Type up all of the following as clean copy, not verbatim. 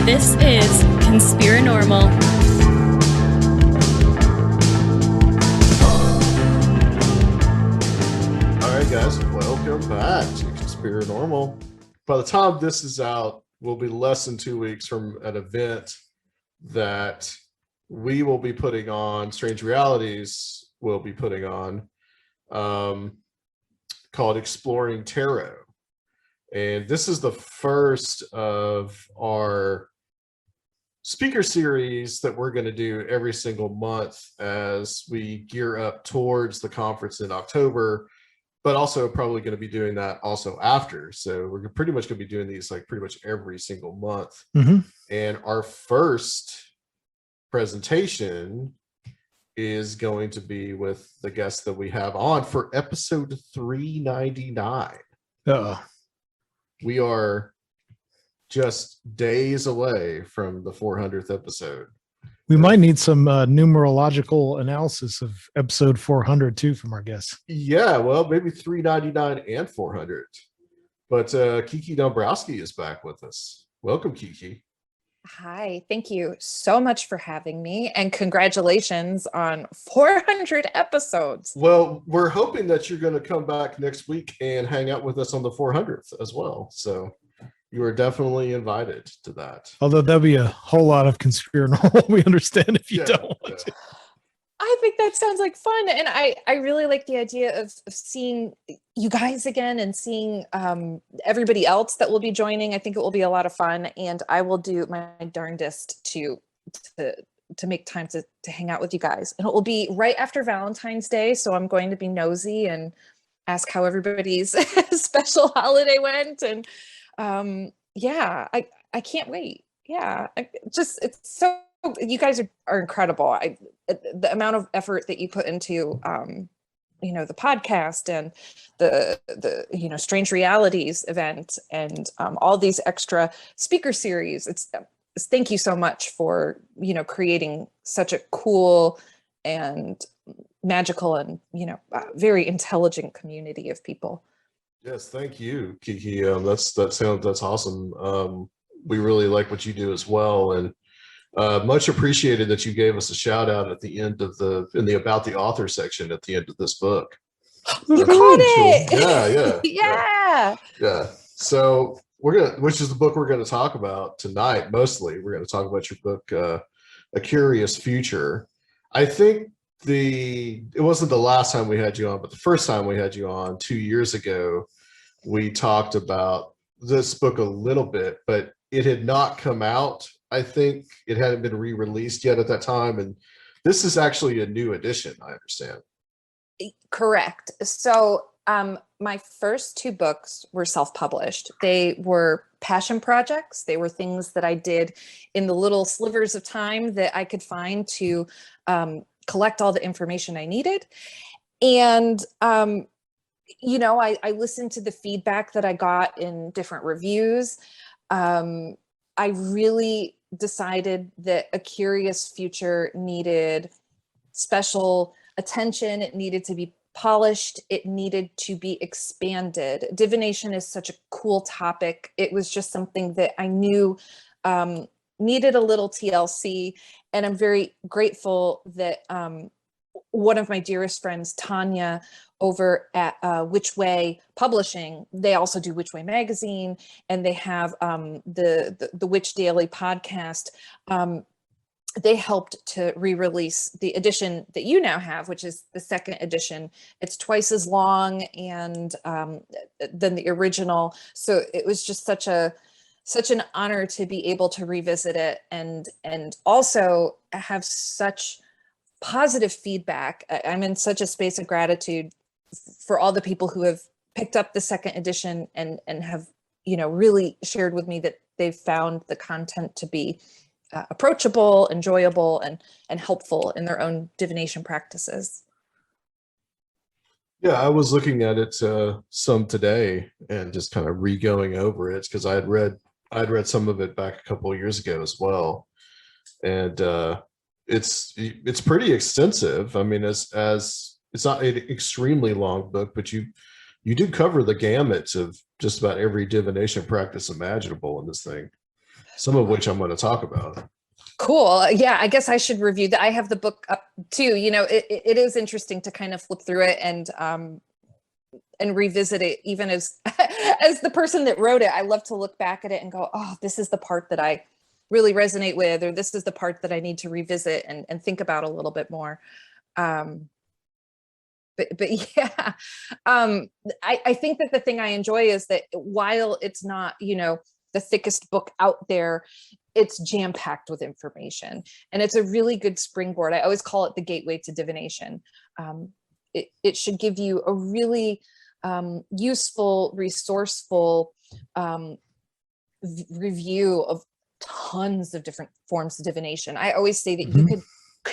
This is Conspirinormal. All right, guys, welcome back to Conspirinormal. By the time this is out, we'll be less than 2 weeks from an event that we will be putting on, Strange Realities will be putting on, called Exploring Tarot. And this is the first of our speaker series that we're going to do every single month as we gear up towards the conference in October, but also probably going to be doing that also after. So we're pretty much going to be doing these like pretty much every single month. And our first presentation is going to be with the guest that we have on for episode 399. We are just days away from the 400th episode. We might need some numerological analysis of episode 400 too from our guests. Yeah, well, maybe 399 and 400. But Kiki Dombrowski is back with us. Welcome, Kiki. Hi, thank you so much for having me, and congratulations on 400 episodes. Well, we're hoping that you're going to come back next week and hang out with us on the 400th as well. So you are definitely invited to that. Although that'd be a whole lot of Conspirinormal. We understand if you don't want to. I think that sounds like fun, and I really like the idea of seeing you guys again and seeing everybody else that will be joining. I think it will be a lot of fun, and I will do my darndest to make time to hang out with you guys. And it will be right after Valentine's Day, so I'm going to be nosy and ask how everybody's special holiday went. And yeah, I can't wait. Yeah, it's so. You guys are incredible. The amount of effort that you put into, the podcast and the Strange Realities event and all these extra speaker series. Thank you so much for, creating such a cool and magical and, very intelligent community of people. Yes, thank you, Kiki. That's awesome. We really like what you do as well, and much appreciated that you gave us a shout out at the end of in the about the author section at the end of this book. You caught it. Yeah. So which is the book we're gonna talk about tonight. Mostly, we're gonna talk about your book, A Curious Future. I think it wasn't the last time we had you on, but the first time we had you on 2 years ago, we talked about this book a little bit, but it had not come out. I think it hadn't been re-released yet at that time. And this is actually a new edition, I understand. Correct. So my first two books were self-published. They were passion projects. They were things that I did in the little slivers of time that I could find to collect all the information I needed. And, I listened to the feedback that I got in different reviews. I really decided that A Curious Future needed special attention. It needed to be polished. It needed to be expanded. Divination is such a cool topic. It was just something that I knew needed a little TLC. And I'm very grateful that one of my dearest friends, Tanya, over at Which Way Publishing, they also do Which Way Magazine, and they have the Witch Daily podcast. They helped to re-release the edition that you now have, which is the second edition. It's twice as long and than the original. So it was just such an honor to be able to revisit it and also have such positive feedback. I'm in such a space of gratitude for all the people who have picked up the second edition and have, really shared with me that they've found the content to be approachable, enjoyable, and helpful in their own divination practices. Yeah, I was looking at it some today and just kind of re-going over it because I'd read some of it back a couple of years ago as well, and it's pretty extensive. I mean, as it's not an extremely long book, but you do cover the gamut of just about every divination practice imaginable in this thing. some of which I'm going to talk about. Cool. Yeah, I guess I should review that. I have the book up too. You know, it is interesting to kind of flip through it and revisit it, even as as the person that wrote it. I love to look back at it and go, oh, this is the part that I really resonate with, or this is the part that I need to revisit and think about a little bit more. But yeah, I think that the thing I enjoy is that while it's not, you know, the thickest book out there, it's jam-packed with information, and it's a really good springboard. I always call it the gateway to divination. It should give you a really useful, resourceful review of tons of different forms of divination. I always say that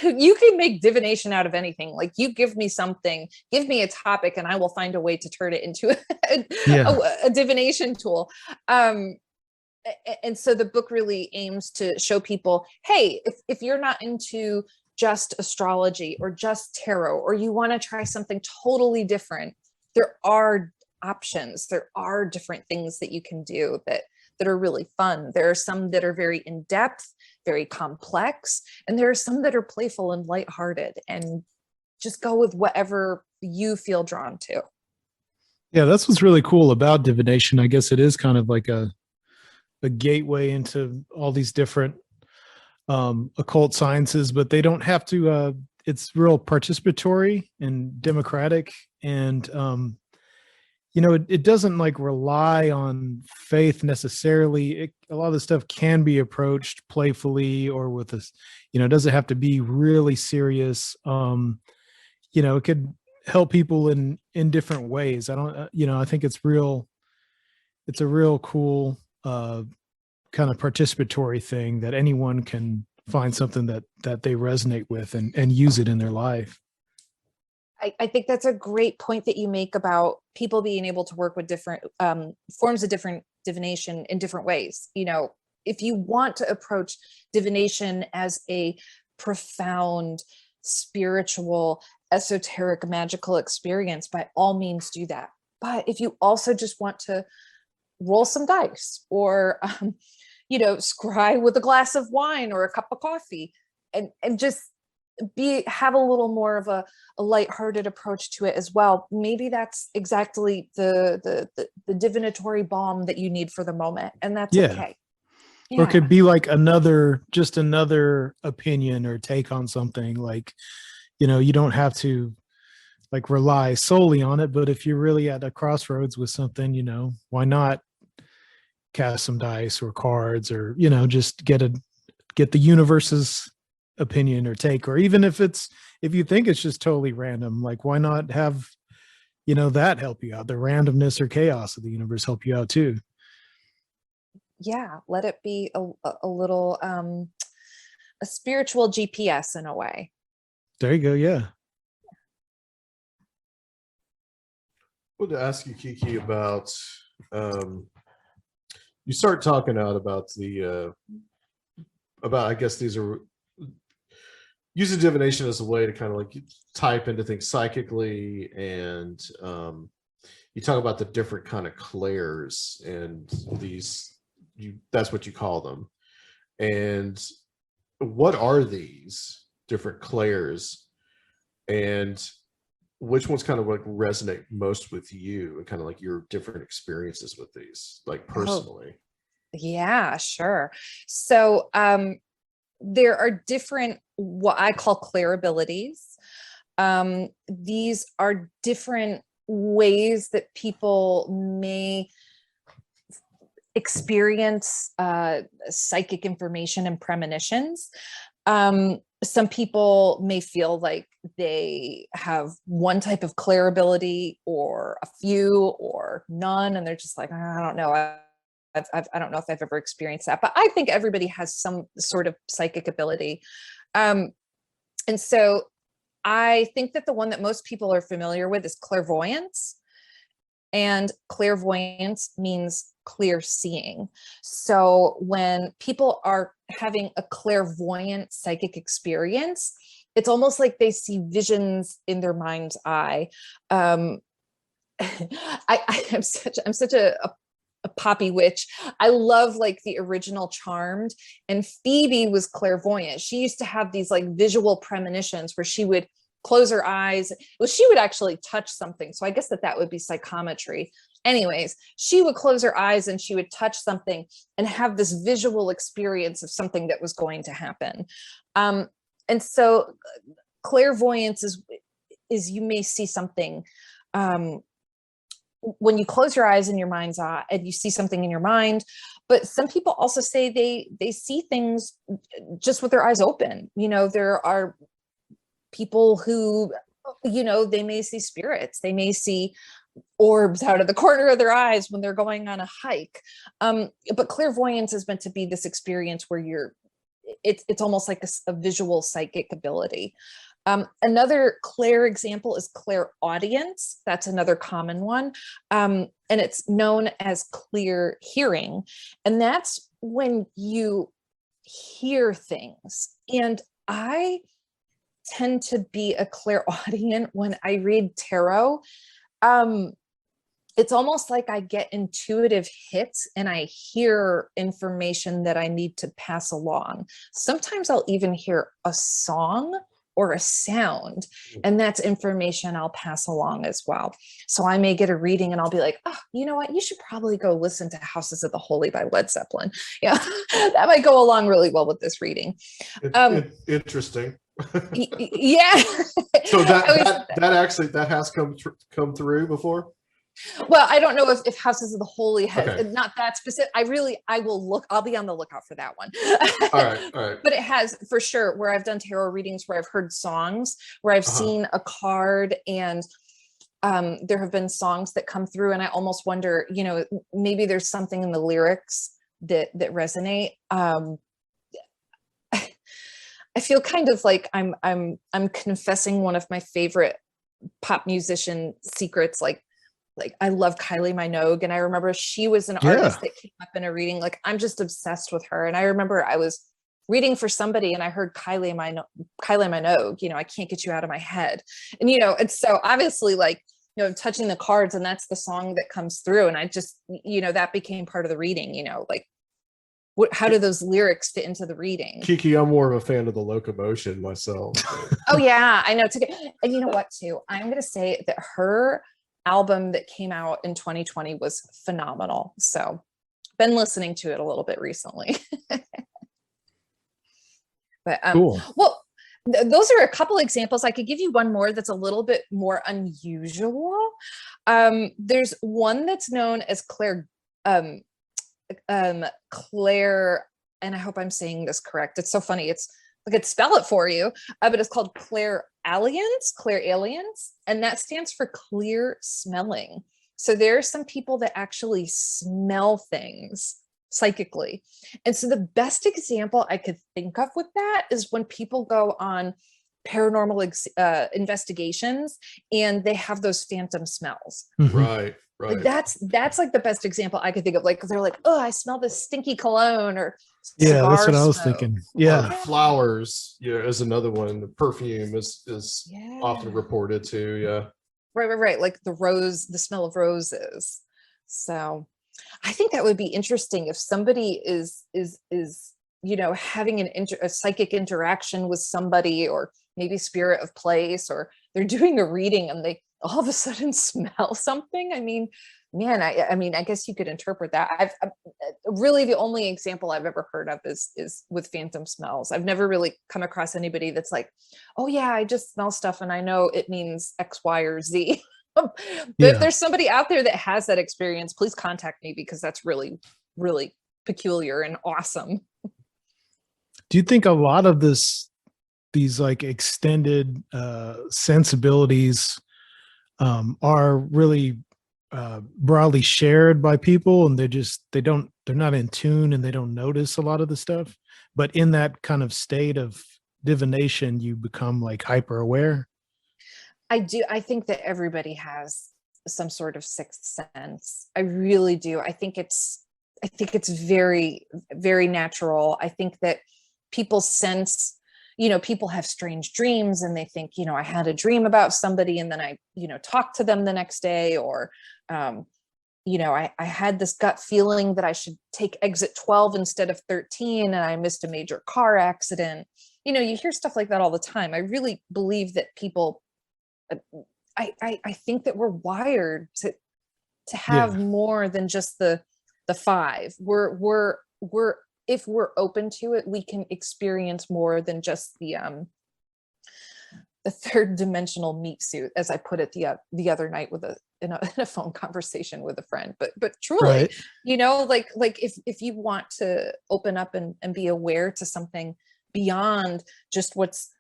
you can make divination out of anything. Like, you give me something, give me a topic, and I will find a way to turn it into a divination tool. And so the book really aims to show people, hey, if you're not into just astrology or just tarot, or you want to try something totally different, there are options. There are different things that you can do that are really fun. There are some that are very in-depth, very complex, and there are some that are playful and lighthearted, and just go with whatever you feel drawn to. Yeah, that's what's really cool about divination. I guess it is kind of like a gateway into all these different occult sciences, but they don't have to, it's real participatory and democratic. And, you know, it doesn't like rely on faith necessarily. A lot of the stuff can be approached playfully or with us, you know, it doesn't have to be really serious. You know, it could help people in different ways. I don't, you know, I think it's a real cool, kind of participatory thing that anyone can find something that they resonate with and use it in their life. I think that's a great point that you make about people being able to work with different forms of different divination in different ways. You know, if you want to approach divination as a profound, spiritual, esoteric, magical experience, by all means do that. But if you also just want to roll some dice, or you know, scry with a glass of wine or a cup of coffee, and just have a little more of a lighthearted approach to it as well, maybe that's exactly the divinatory balm that you need for the moment, and that's okay. Yeah. Or it could be like another opinion or take on something. Like, you know, you don't have to like rely solely on it, but if you're really at a crossroads with something, you know, why not cast some dice or cards, or, you know, just get the universe's opinion or take, or even if you think it's just totally random, like, why not have, you know, that help you out? The randomness or chaos of the universe help you out too. Yeah, let it be a little a spiritual GPS in a way. There you go. Yeah. I wanted to ask you, Kiki, about you start talking out about about, I guess these are using divination as a way to kind of like type into things psychically, and you talk about the different kind of clairs, and that's what you call them. And what are these different clairs, and which ones kind of like resonate most with you, and kind of like your different experiences with these, like personally? Yeah, sure. So there are different, what I call clair abilities. These are different ways that people may experience psychic information and premonitions. Some people may feel like they have one type of clair ability, or a few, or none, and they're just like, I don't know. I don't know if I've ever experienced that, but I think everybody has some sort of psychic ability. And so I think that the one that most people are familiar with is clairvoyance. And clairvoyance means clear seeing. So when people are having a clairvoyant psychic experience, it's almost like they see visions in their mind's eye. I'm such a a Poppy Witch. I love like the original Charmed, and Phoebe was clairvoyant. She used to have these like visual premonitions where she would close her eyes. Well, she would actually touch something. So I guess that would be psychometry. Anyways, she would close her eyes and she would touch something and have this visual experience of something that was going to happen. And so clairvoyance is you may see something when you close your eyes in your mind's eye and you see something in your mind. But some people also say they see things just with their eyes open. You know, there are people who, you know, they may see spirits, they may see orbs out of the corner of their eyes when they're going on a hike. But clairvoyance is meant to be this experience where it's almost like a visual psychic ability. Another clair example is clairaudience. That's another common one. And it's known as clear hearing. And that's when you hear things. And I tend to be a clairaudient when I read tarot. It's almost like I get intuitive hits and I hear information that I need to pass along. Sometimes I'll even hear a song or a sound, and that's information I'll pass along as well. So I may get a reading and I'll be like, oh, you know what? You should probably go listen to Houses of the Holy by Led Zeppelin. Yeah, that might go along really well with this reading. Interesting. Yeah. So that has come through before. Well, I don't know if Houses of the Holy has Okay. not that specific. I will look. I'll be on the lookout for that one. All right. But it has for sure where I've done tarot readings where I've heard songs, where I've seen a card, and there have been songs that come through, and I almost wonder, you know, maybe there's something in the lyrics that resonate. I feel kind of like I'm confessing one of my favorite pop musician secrets, like I love Kylie Minogue, and I remember she was an artist that came up in a reading. Like I'm just obsessed with her, and I remember I was reading for somebody, and I heard Kylie Minogue. You know, I can't get you out of my head, and you know, and so obviously, like, you know, touching the cards, and that's the song that comes through, and I just, you know, that became part of the reading. You know, like how do those lyrics fit into the reading? Kiki, I'm more of a fan of the Locomotion myself. Oh yeah, I know. And you know what too? I'm going to say that her album that came out in 2020 was phenomenal. So been listening to it a little bit recently. But Cool. Well, those are a couple examples. I could give you one more that's a little bit more unusual. There's one that's known as Claire, and I hope I'm saying this correct. It's so funny. I could spell it for you, but it's called clairalience, and that stands for clear smelling. So there are some people that actually smell things psychically. And so the best example I could think of with that is when people go on paranormal investigations and they have those phantom smells. Right. Like that's like the best example I could think of. Like, because they're like, oh, I smell this stinky cologne, or Yeah, that's what I was smoke. thinking. Yeah. Or flowers, you know, is another one. The perfume is often reported to. Yeah. Right. Like the smell of roses. So I think that would be interesting if somebody is you know, having a psychic interaction with somebody, or maybe spirit of place, or they're doing a reading and they all of a sudden smell something. I mean, man, I mean, I guess you could interpret that. I've really, the only example I've ever heard of is with phantom smells. I've never really come across anybody that's like, oh yeah, I just smell stuff and I know it means X, Y, or Z. But if there's somebody out there that has that experience, please contact me, because that's really, really peculiar and awesome. Do you think a lot of these like extended sensibilities are really broadly shared by people, and they're not in tune and they don't notice a lot of the stuff, but in that kind of state of divination, you become like hyper aware? I do. I think that everybody has some sort of sixth sense. I really do. I think it's very, very natural. I think that people sense, you know, people have strange dreams and they think, you know, I had a dream about somebody and then I, you know, talked to them the next day, or I had this gut feeling that I should take exit 12 instead of 13, and I missed a major car accident. You hear stuff like that all the time. I really believe that people, I think that we're wired to have more than just the five. We're if we're open to it, we can experience more than just the third dimensional meat suit, as I put it the other night in a phone conversation with a friend. But truly, right. like if you want to open up and be aware to something beyond just what's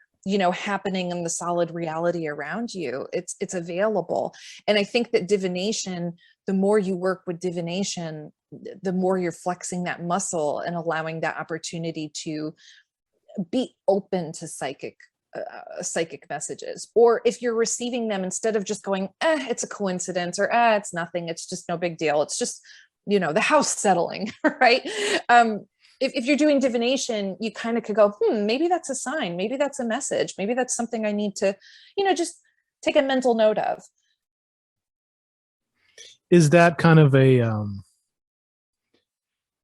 happening in the solid reality around you, it's available. And I think that divination, the more you work with divination, the more you're flexing that muscle and allowing that opportunity to be open to psychic messages. Or if you're receiving them, instead of just going, it's a coincidence, or it's nothing, it's just no big deal, it's just the house settling, right? If you're doing divination, you kind of could go, maybe that's a sign, maybe that's a message, maybe that's something I need to just take a mental note of. Is that kind of a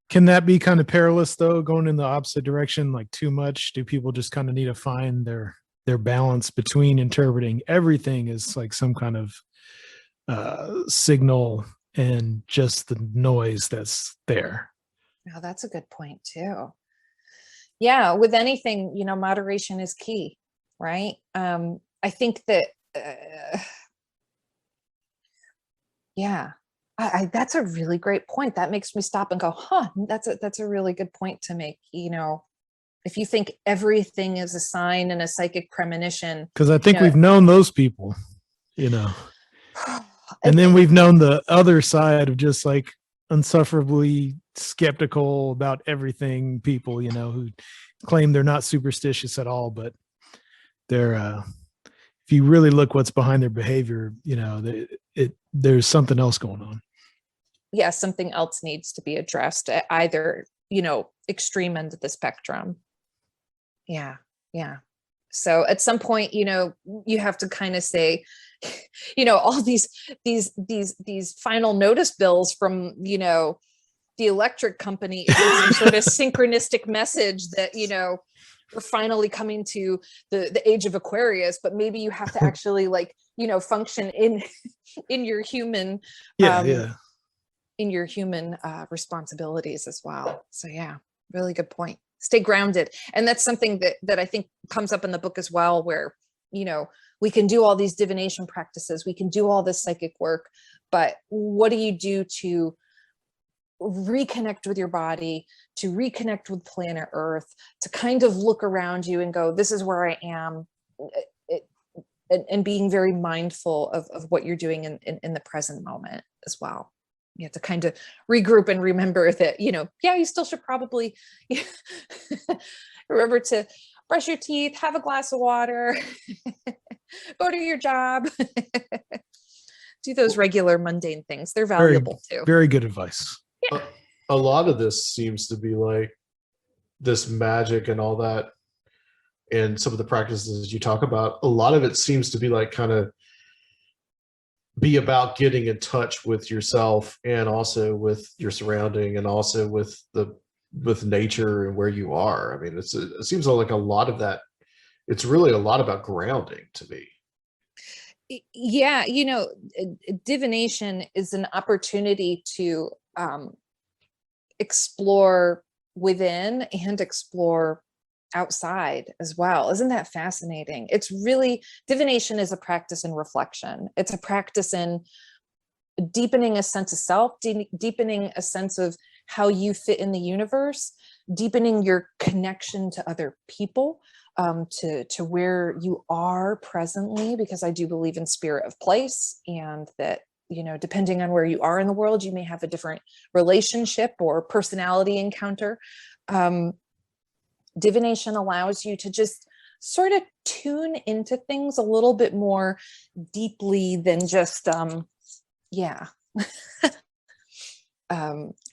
can that be kind of perilous though, going in the opposite direction, like too much? Do people just kind of need to find their balance between interpreting everything as like some kind of signal and just the noise that's there? Now that's a good point too. Yeah, with anything, moderation is key, right? I think that that's a really great point. That makes me stop and go, that's a really good point to make. If you think everything is a sign and a psychic premonition, because I think we've known those people, and then we've known the other side of just like insufferably skeptical about everything people, who claim they're not superstitious at all, but they're if you really look what's behind their behavior, there's something else going on. Yeah, something else needs to be addressed at either, extreme end of the spectrum. Yeah. So at some point, you have to kind of say, all these final notice bills from, the electric company is some sort of synchronistic message that, we're finally coming to the age of Aquarius, but maybe you have to actually function in your human, in your human responsibilities as well. So yeah, really good point. Stay grounded. And that's something that I think comes up in the book as well, where, we can do all these divination practices, we can do all this psychic work, but what do you do to reconnect with your body, to reconnect with planet Earth, to kind of look around you and go, this is where I am, and being very mindful of what you're doing in the present moment as well. You have to kind of regroup and remember that, you still should probably remember to brush your teeth, have a glass of water, go to your job, do those regular mundane things. They're valuable too. Very good advice. Yeah. A lot of this seems to be like this magic and all that, and some of the practices you talk about, a lot of it seems to be like kind of be about getting in touch with yourself and also with your surrounding and also with nature and where you are. I mean, it seems like a lot of that, it's really a lot about grounding to me. Yeah, divination is an opportunity to explore within and explore outside as well. Isn't that fascinating? It's really, divination is a practice in reflection. It's a practice in deepening a sense of self, deepening a sense of how you fit in the universe, deepening your connection to other people, to where you are presently, because I do believe in spirit of place, and that, depending on where you are in the world, you may have a different relationship or personality encounter. Divination allows you to just sort of tune into things a little bit more deeply than just,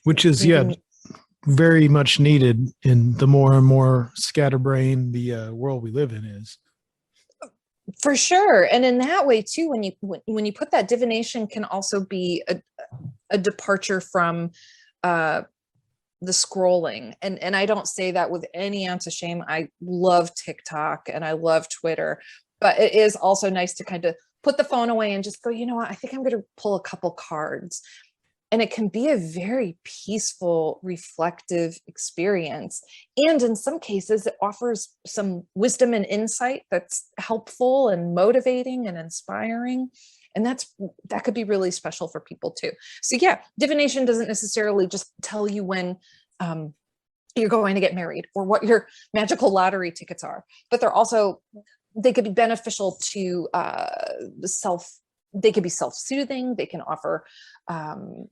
which is, very much needed in the more and more scatterbrained the world we live in is. For sure. And in that way too, when you put that, divination can also be a departure from the scrolling. And I don't say that with any ounce of shame. I love TikTok and I love Twitter, but it is also nice to kind of put the phone away and just go, you know what, I think I'm going to pull a couple cards. And it can be a very peaceful, reflective experience. And in some cases, it offers some wisdom and insight that's helpful and motivating and inspiring. And that could be really special for people too. So yeah, divination doesn't necessarily just tell you when you're going to get married or what your magical lottery tickets are, but they could be beneficial to they could be self-soothing. They can offer an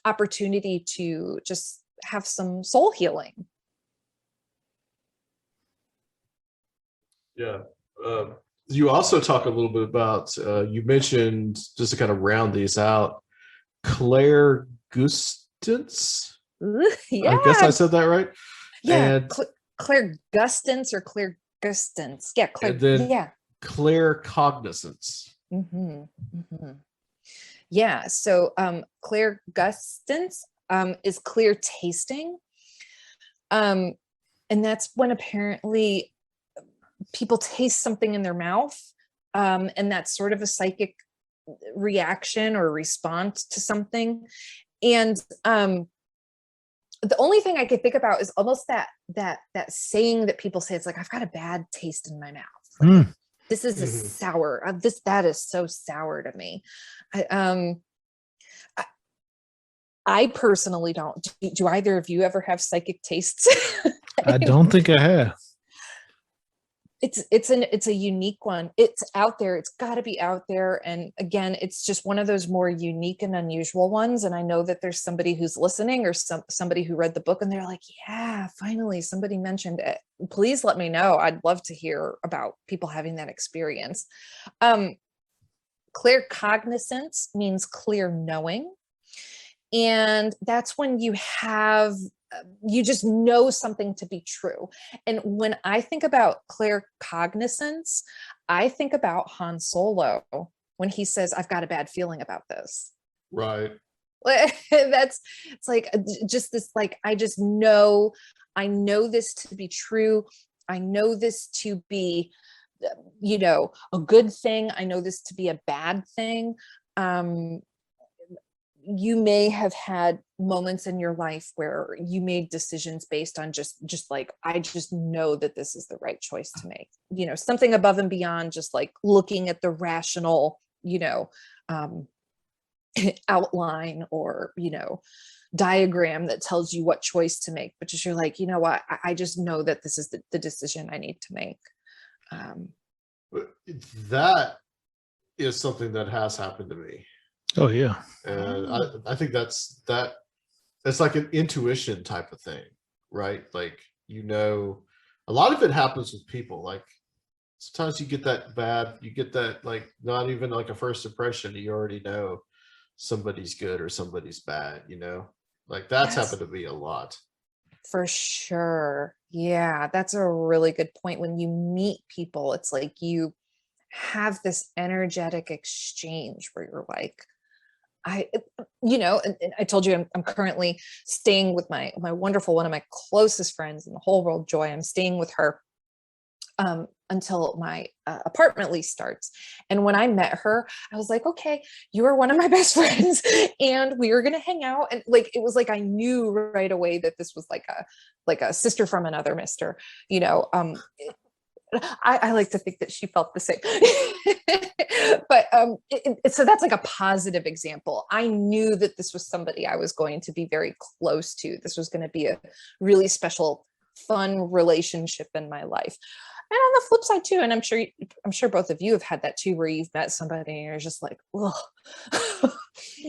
opportunity to just have some soul healing. Yeah. You also talk a little bit about, you mentioned, just to kind of round these out, clairgustance. Yeah. I guess I said that right. Yeah. And clairgustance or clairgustance. Yeah. and then yeah. claircognizance. Mm-hmm. Mm-hmm. Yeah. So clairgustance is clear tasting. And that's when apparently people taste something in their mouth, and that's sort of a psychic reaction or response to something. And the only thing I could think about is almost that saying that people say, it's like, I've got a bad taste in my mouth. This is a sour. That is so sour to me. I personally don't. Do either of you ever have psychic tastes? I don't think I have. It's a unique one. It's out there. It's got to be out there. And again, it's just one of those more unique and unusual ones. And I know that there's somebody who's listening or somebody who read the book and they're like, yeah, finally somebody mentioned it. Please let me know. I'd love to hear about people having that experience. Claircognizance means clear knowing. And that's when you just know something to be true. And when I think about claircognizance, I think about Han Solo when he says, I've got a bad feeling about this. Right. It's like just this, like, I know this to be true. I know this to be, a good thing. I know this to be a bad thing. You may have had moments in your life where you made decisions based on just like, I just know that this is the right choice to make, something above and beyond just like looking at the rational, outline or, diagram that tells you what choice to make, but just, you're like, you know what, I just know that this is the decision I need to make. That is something that has happened to me. Oh yeah. And I think it's like an intuition type of thing, right? Like, a lot of it happens with people. Like sometimes you get that like not even like a first impression, you already know somebody's good or somebody's bad, like that's happened to me a lot. For sure. Yeah, that's a really good point. When you meet people, it's like you have this energetic exchange where you're like, and I told you I'm currently staying with my wonderful, one of my closest friends in the whole world, Joy. I'm staying with her until my apartment lease starts. And when I met her, I was like, okay, you are one of my best friends and we are going to hang out. And like, it was like, I knew right away that this was like a sister from another mister, I like to think that she felt the same. But so that's like a positive example. I knew that this was somebody I was going to be very close to. This was going to be a really special, fun relationship in my life. And on the flip side too, and I'm sure both of you have had that too, where you've met somebody and you're just like, oh, I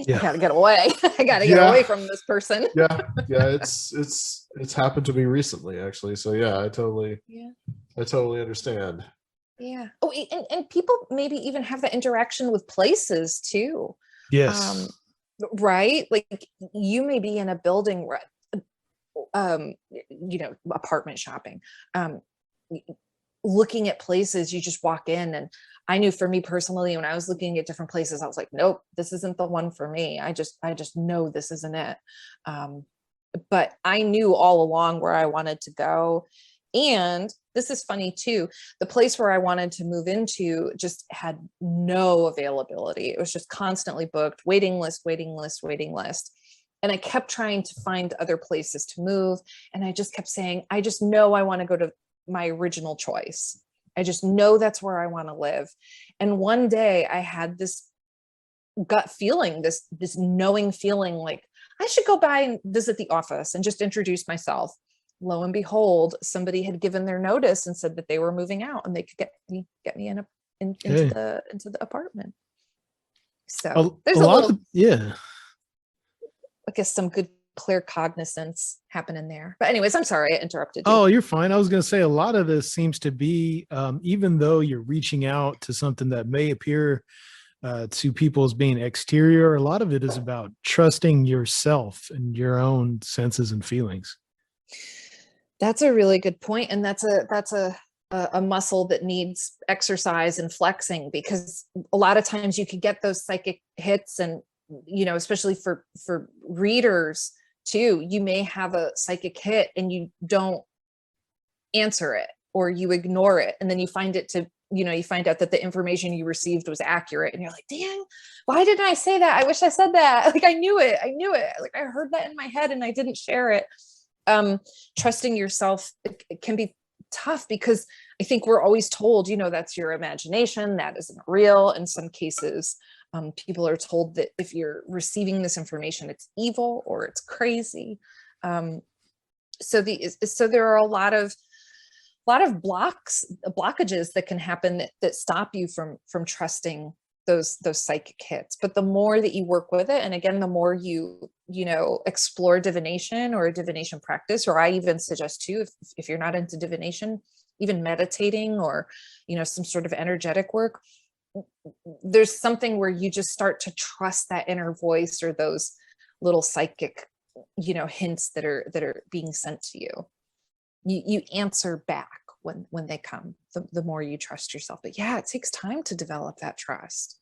gotta get away. I gotta get away from this person. Yeah. It's happened to me recently, actually. So yeah, I totally understand. Yeah. Oh, and people maybe even have that interaction with places too. Yes. Right. Like you may be in a building where, apartment shopping, looking at places, you just walk in and I knew for me personally, when I was looking at different places, I was like, nope, this isn't the one for me. I just know this isn't it. But I knew all along where I wanted to go. And this is funny too. The place where I wanted to move into just had no availability. It was just constantly booked, waiting list, waiting list, waiting list. And I kept trying to find other places to move. And I just kept saying, I just know I want to go to my original choice. I just know that's where I want to live. And one day I had this gut feeling, this knowing feeling like I should go by and visit the office and just introduce myself. Lo and behold, somebody had given their notice and said that they were moving out and they could get me into the apartment. So there's a little, I guess some good clear cognizance happening there. But anyways, I'm sorry I interrupted you. Oh, you're fine. I was going to say a lot of this seems to be, even though you're reaching out to something that may appear to people as being exterior, a lot of it is about trusting yourself and your own senses and feelings. That's a really good point. And that's a muscle that needs exercise and flexing, because a lot of times you could get those psychic hits, and, you know, especially for readers too, you may have a psychic hit and you don't answer it or you ignore it. And then you find out that the information you received was accurate. And you're like, dang, why didn't I say that? I wish I said that. Like, I knew it. Like, I heard that in my head and I didn't share it. Trusting yourself can be tough, because I think we're always told, you know, that's your imagination, that isn't real. In some cases, people are told that if you're receiving this information, it's evil or it's crazy. So there are a lot of blockages that can happen that stop you from trusting those psychic hits. But the more that you work with it, and again, the more you explore divination or a divination practice, or I even suggest too, if you're not into divination, even meditating or, you know, some sort of energetic work, there's something where you just start to trust that inner voice or those little psychic, you know, hints that are being sent to you. You answer back when they come, the more you trust yourself. But yeah, it takes time to develop that trust.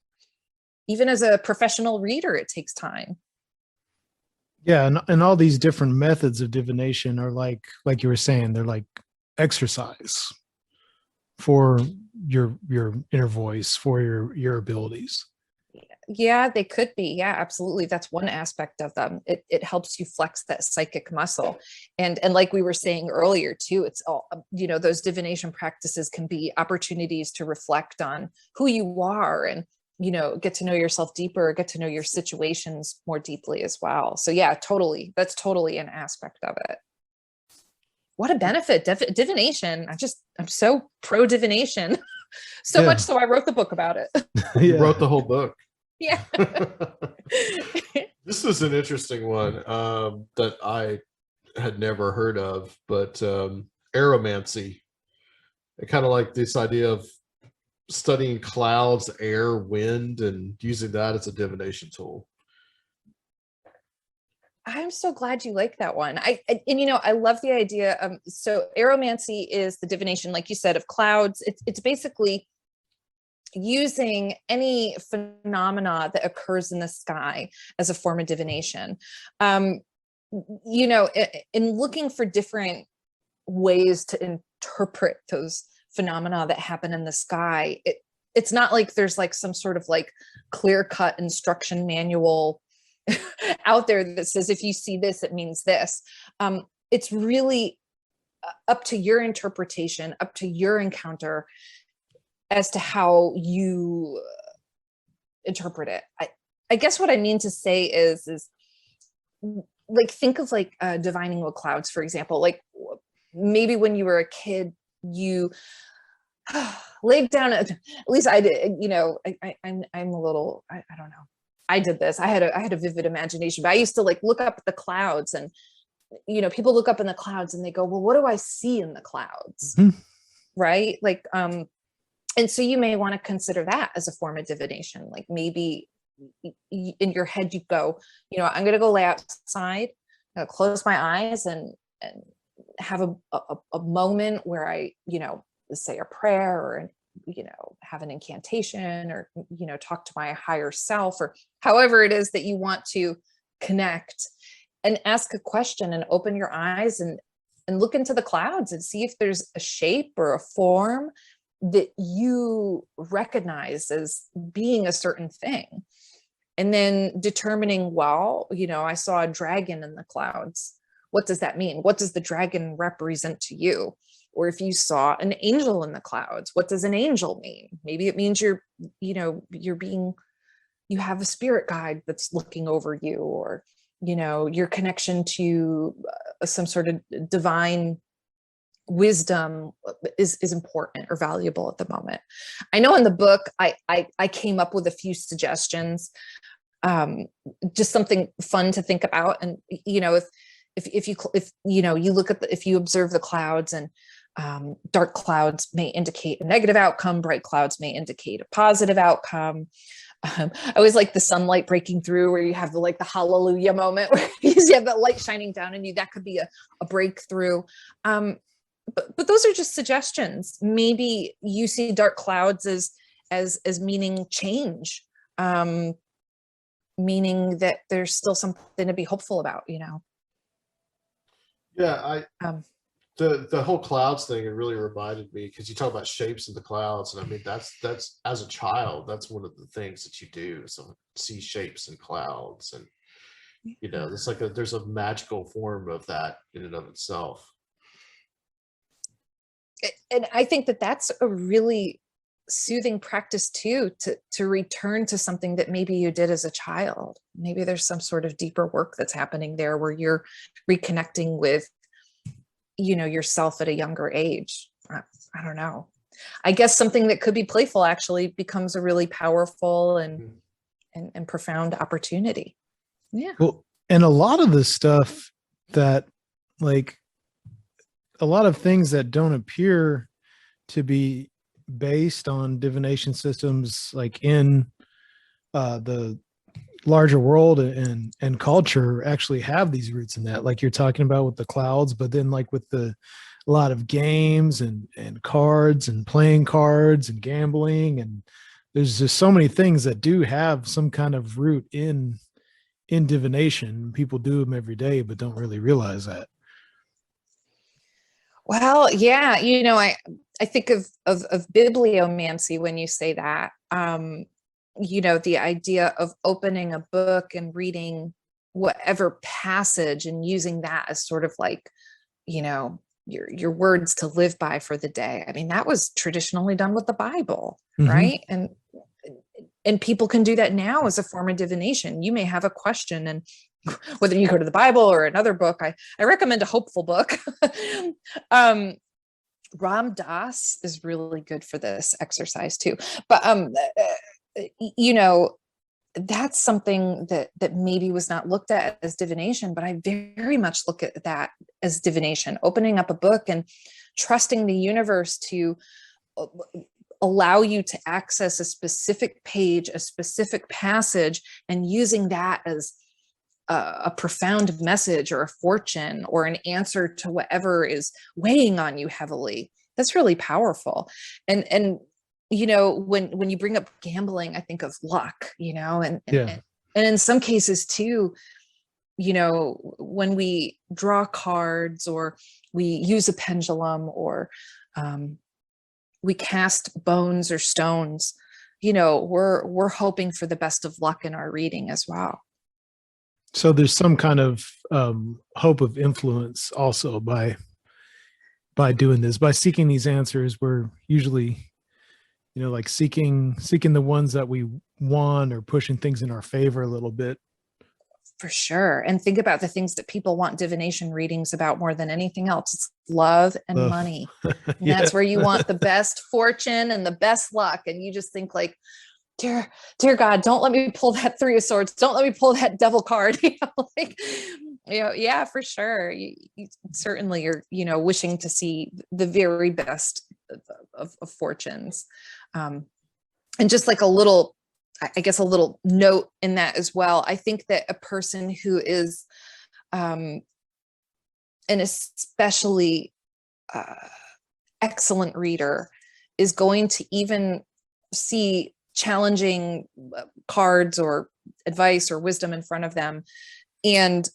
Even as a professional reader, it takes time. Yeah, and all these different methods of divination are like you were saying, they're like exercise for your inner voice, for your abilities. Yeah, they could be. Yeah, absolutely. That's one aspect of them. It helps you flex that psychic muscle. And like we were saying earlier too, it's all, you know, those divination practices can be opportunities to reflect on who you are and, you know, get to know yourself deeper, get to know your situations more deeply as well. So yeah, totally. That's totally an aspect of it. What a benefit, divination. I'm so pro divination. So much so I wrote the book about it. You wrote the whole book. Yeah. This is an interesting one that I had never heard of, but Aromancy. I kind of like this idea of studying clouds, air, wind, and using that as a divination tool. I'm so glad you like that one. And you know, I love the idea. So Aromancy is the divination, like you said, of clouds. It's basically using any phenomena that occurs in the sky as a form of divination. You know, in looking for different ways to interpret those phenomena that happen in the sky, it's not like there's like some sort of like clear-cut instruction manual out there that says, if you see this, it means this. It's really up to your interpretation, up to your encounter as to how you interpret it. I guess what I mean to say is like, think of like divining with clouds, for example. Like maybe when you were a kid, you laid down, at least I did, you know, I'm a little, I don't know. I did this. I had a vivid imagination, but I used to like look up at the clouds, and, you know, people look up in the clouds and they go, well, what do I see in the clouds? Mm-hmm. Right. Like, and so you may want to consider that as a form of divination. Like maybe in your head, you go, you know, I'm going to go lay outside, close my eyes and have a moment where I, you know, say a prayer or have an incantation or, talk to my higher self, or however it is that you want to connect, and ask a question and open your eyes and look into the clouds and see if there's a shape or a form that you recognize as being a certain thing. And then determining, well, I saw a dragon in the clouds. What does that mean? What does the dragon represent to you? Or if you saw an angel in the clouds, what does an angel mean? Maybe it means you have a spirit guide that's looking over you, or, your connection to some sort of divine wisdom is important or valuable at the moment. I know in the book, I came up with a few suggestions, just something fun to think about. And, if you observe the clouds, and dark clouds may indicate a negative outcome, bright clouds may indicate a positive outcome. I always like the sunlight breaking through, where you have the hallelujah moment, where you have that light shining down on you. That could be a breakthrough. But those are just suggestions. Maybe you see dark clouds as meaning change, meaning that there's still something to be hopeful about, Yeah, the whole clouds thing, it really reminded me, because you talk about shapes in the clouds, and I mean that's as a child, that's one of the things that you do, so see shapes in clouds, and it's like there's a magical form of that in and of itself. And I think that that's a really soothing practice too, to return to something that maybe you did as a child. Maybe there's some sort of deeper work that's happening there, where you're reconnecting with yourself at a younger age. I don't know. I guess something that could be playful actually becomes a really powerful and profound opportunity. Yeah. Well, and a lot of the stuff that, a lot of things that don't appear to be based on divination systems, in the larger world and culture, actually have these roots in that, like you're talking about with the clouds, but then with a lot of games and cards and playing cards and gambling, and there's just so many things that do have some kind of root in divination. People do them every day, but don't really realize that. Well, yeah, I think of bibliomancy when you say that. The idea of opening a book and reading whatever passage and using that as sort of your words to live by for the day. I mean, that was traditionally done with the Bible, Mm-hmm. right? And people can do that now as a form of divination. You may have a question, and whether you go to the Bible or another book, I recommend a hopeful book. Ram Dass is really good for this exercise too. But that's something that maybe was not looked at as divination, but I very much look at that as divination, opening up a book and trusting the universe to allow you to access a specific page, a specific passage, and using that as a profound message or a fortune or an answer to whatever is weighing on you heavily. That's really powerful. And when you bring up gambling, I think of luck, and in some cases too, when we draw cards or we use a pendulum or we cast bones or stones, we're hoping for the best of luck in our reading as well. So there's some kind of hope of influence also by doing this, by seeking these answers. We're usually, seeking the ones that we want, or pushing things in our favor a little bit. For sure. And think about the things that people want divination readings about more than anything else. It's love and money. And that's where you want the best fortune and the best luck. And you just think dear God, don't let me pull that Three of Swords. Don't let me pull that devil card. Yeah, for sure. You certainly are, wishing to see the very best of fortunes. And just a little note in that as well. I think that a person who is an especially excellent reader is going to even see challenging cards or advice or wisdom in front of them and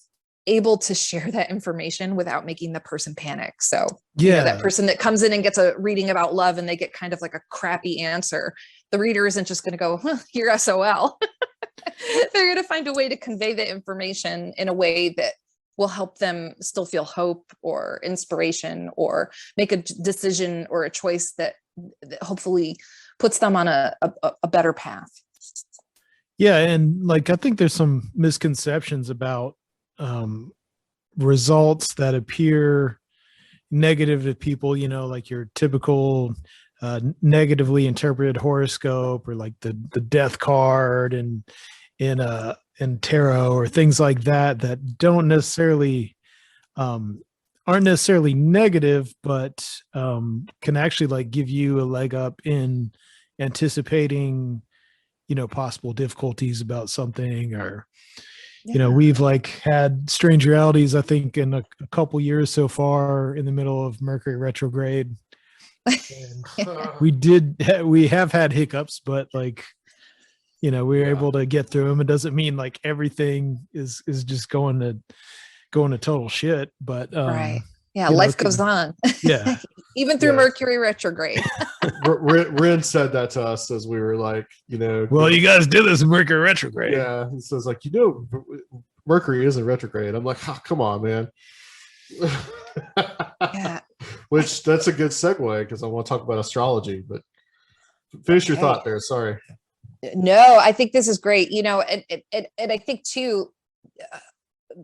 able to share that information without making the person panic. So, that person that comes in and gets a reading about love and they get kind of like a crappy answer, the reader isn't just going to go, you're SOL. They're going to find a way to convey the information in a way that will help them still feel hope or inspiration or make a decision or a choice that hopefully puts them on a better path. Yeah. And like, I think there's some misconceptions about results that appear negative to people, like your typical negatively interpreted horoscope or like the death card and in tarot or things like that don't necessarily aren't necessarily negative, but can actually like give you a leg up in anticipating possible difficulties about something, or we've like had strange realities, I think, in a couple years so far in the middle of Mercury retrograde. And we have had hiccups, but like, we were able to get through them. It doesn't mean like everything is just going to total shit, but right. Yeah. Life goes on. Yeah. Even through Mercury retrograde. Ren said that to us as we were like, well, you guys did this in Mercury retrograde. Yeah. He says like, Mercury is in retrograde. I'm like, oh, come on, man. Yeah. Which that's a good segue because I want to talk about astrology, but finish your thought there. Sorry. No, I think this is great. And I think too,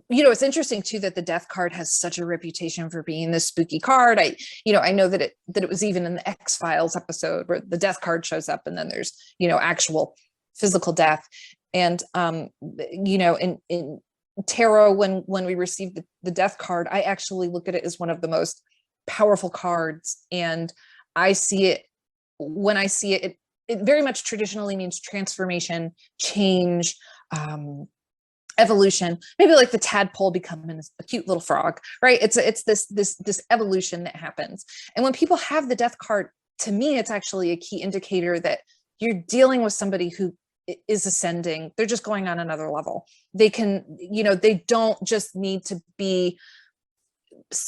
it's interesting too that the death card has such a reputation for being this spooky card. I know that it was even in the X-Files episode where the death card shows up and then there's, actual physical death. And, in tarot, when we receive the death card, I actually look at it as one of the most powerful cards. And I see it, when I see it, it very much traditionally means transformation, change, evolution, maybe like the tadpole becoming a cute little frog, right? It's this evolution that happens. And when people have the death card, to me, it's actually a key indicator that you're dealing with somebody who is ascending. They're just going on another level. They can, they don't just need to be,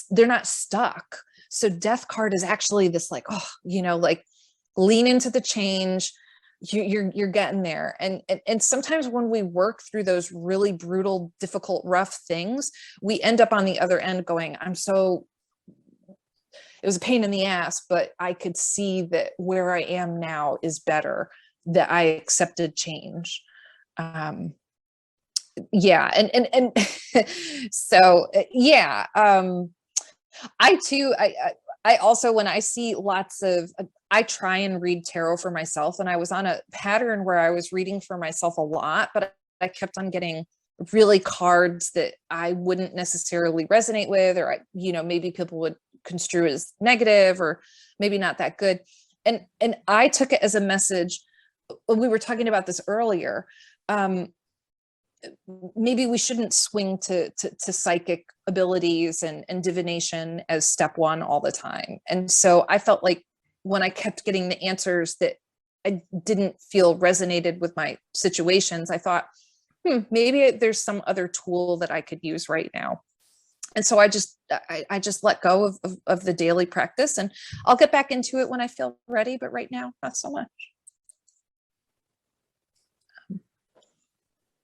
they're not stuck. So death card is actually this like, like lean into the change. You're getting there. And sometimes when we work through those really brutal, difficult, rough things, we end up on the other end going, it was a pain in the ass, but I could see that where I am now is better, that I accepted change. Yeah. And so, yeah. I too, I also, when I see I try and read tarot for myself, and I was on a pattern where I was reading for myself a lot, but I kept on getting really cards that I wouldn't necessarily resonate with, or, maybe people would construe as negative or maybe not that good. And I took it as a message. We were talking about this earlier. Maybe we shouldn't swing to psychic abilities and divination as step one all the time. And so I felt like when I kept getting the answers that I didn't feel resonated with my situations, I thought, maybe there's some other tool that I could use right now. And so I just let go of the daily practice, and I'll get back into it when I feel ready. But right now, not so much.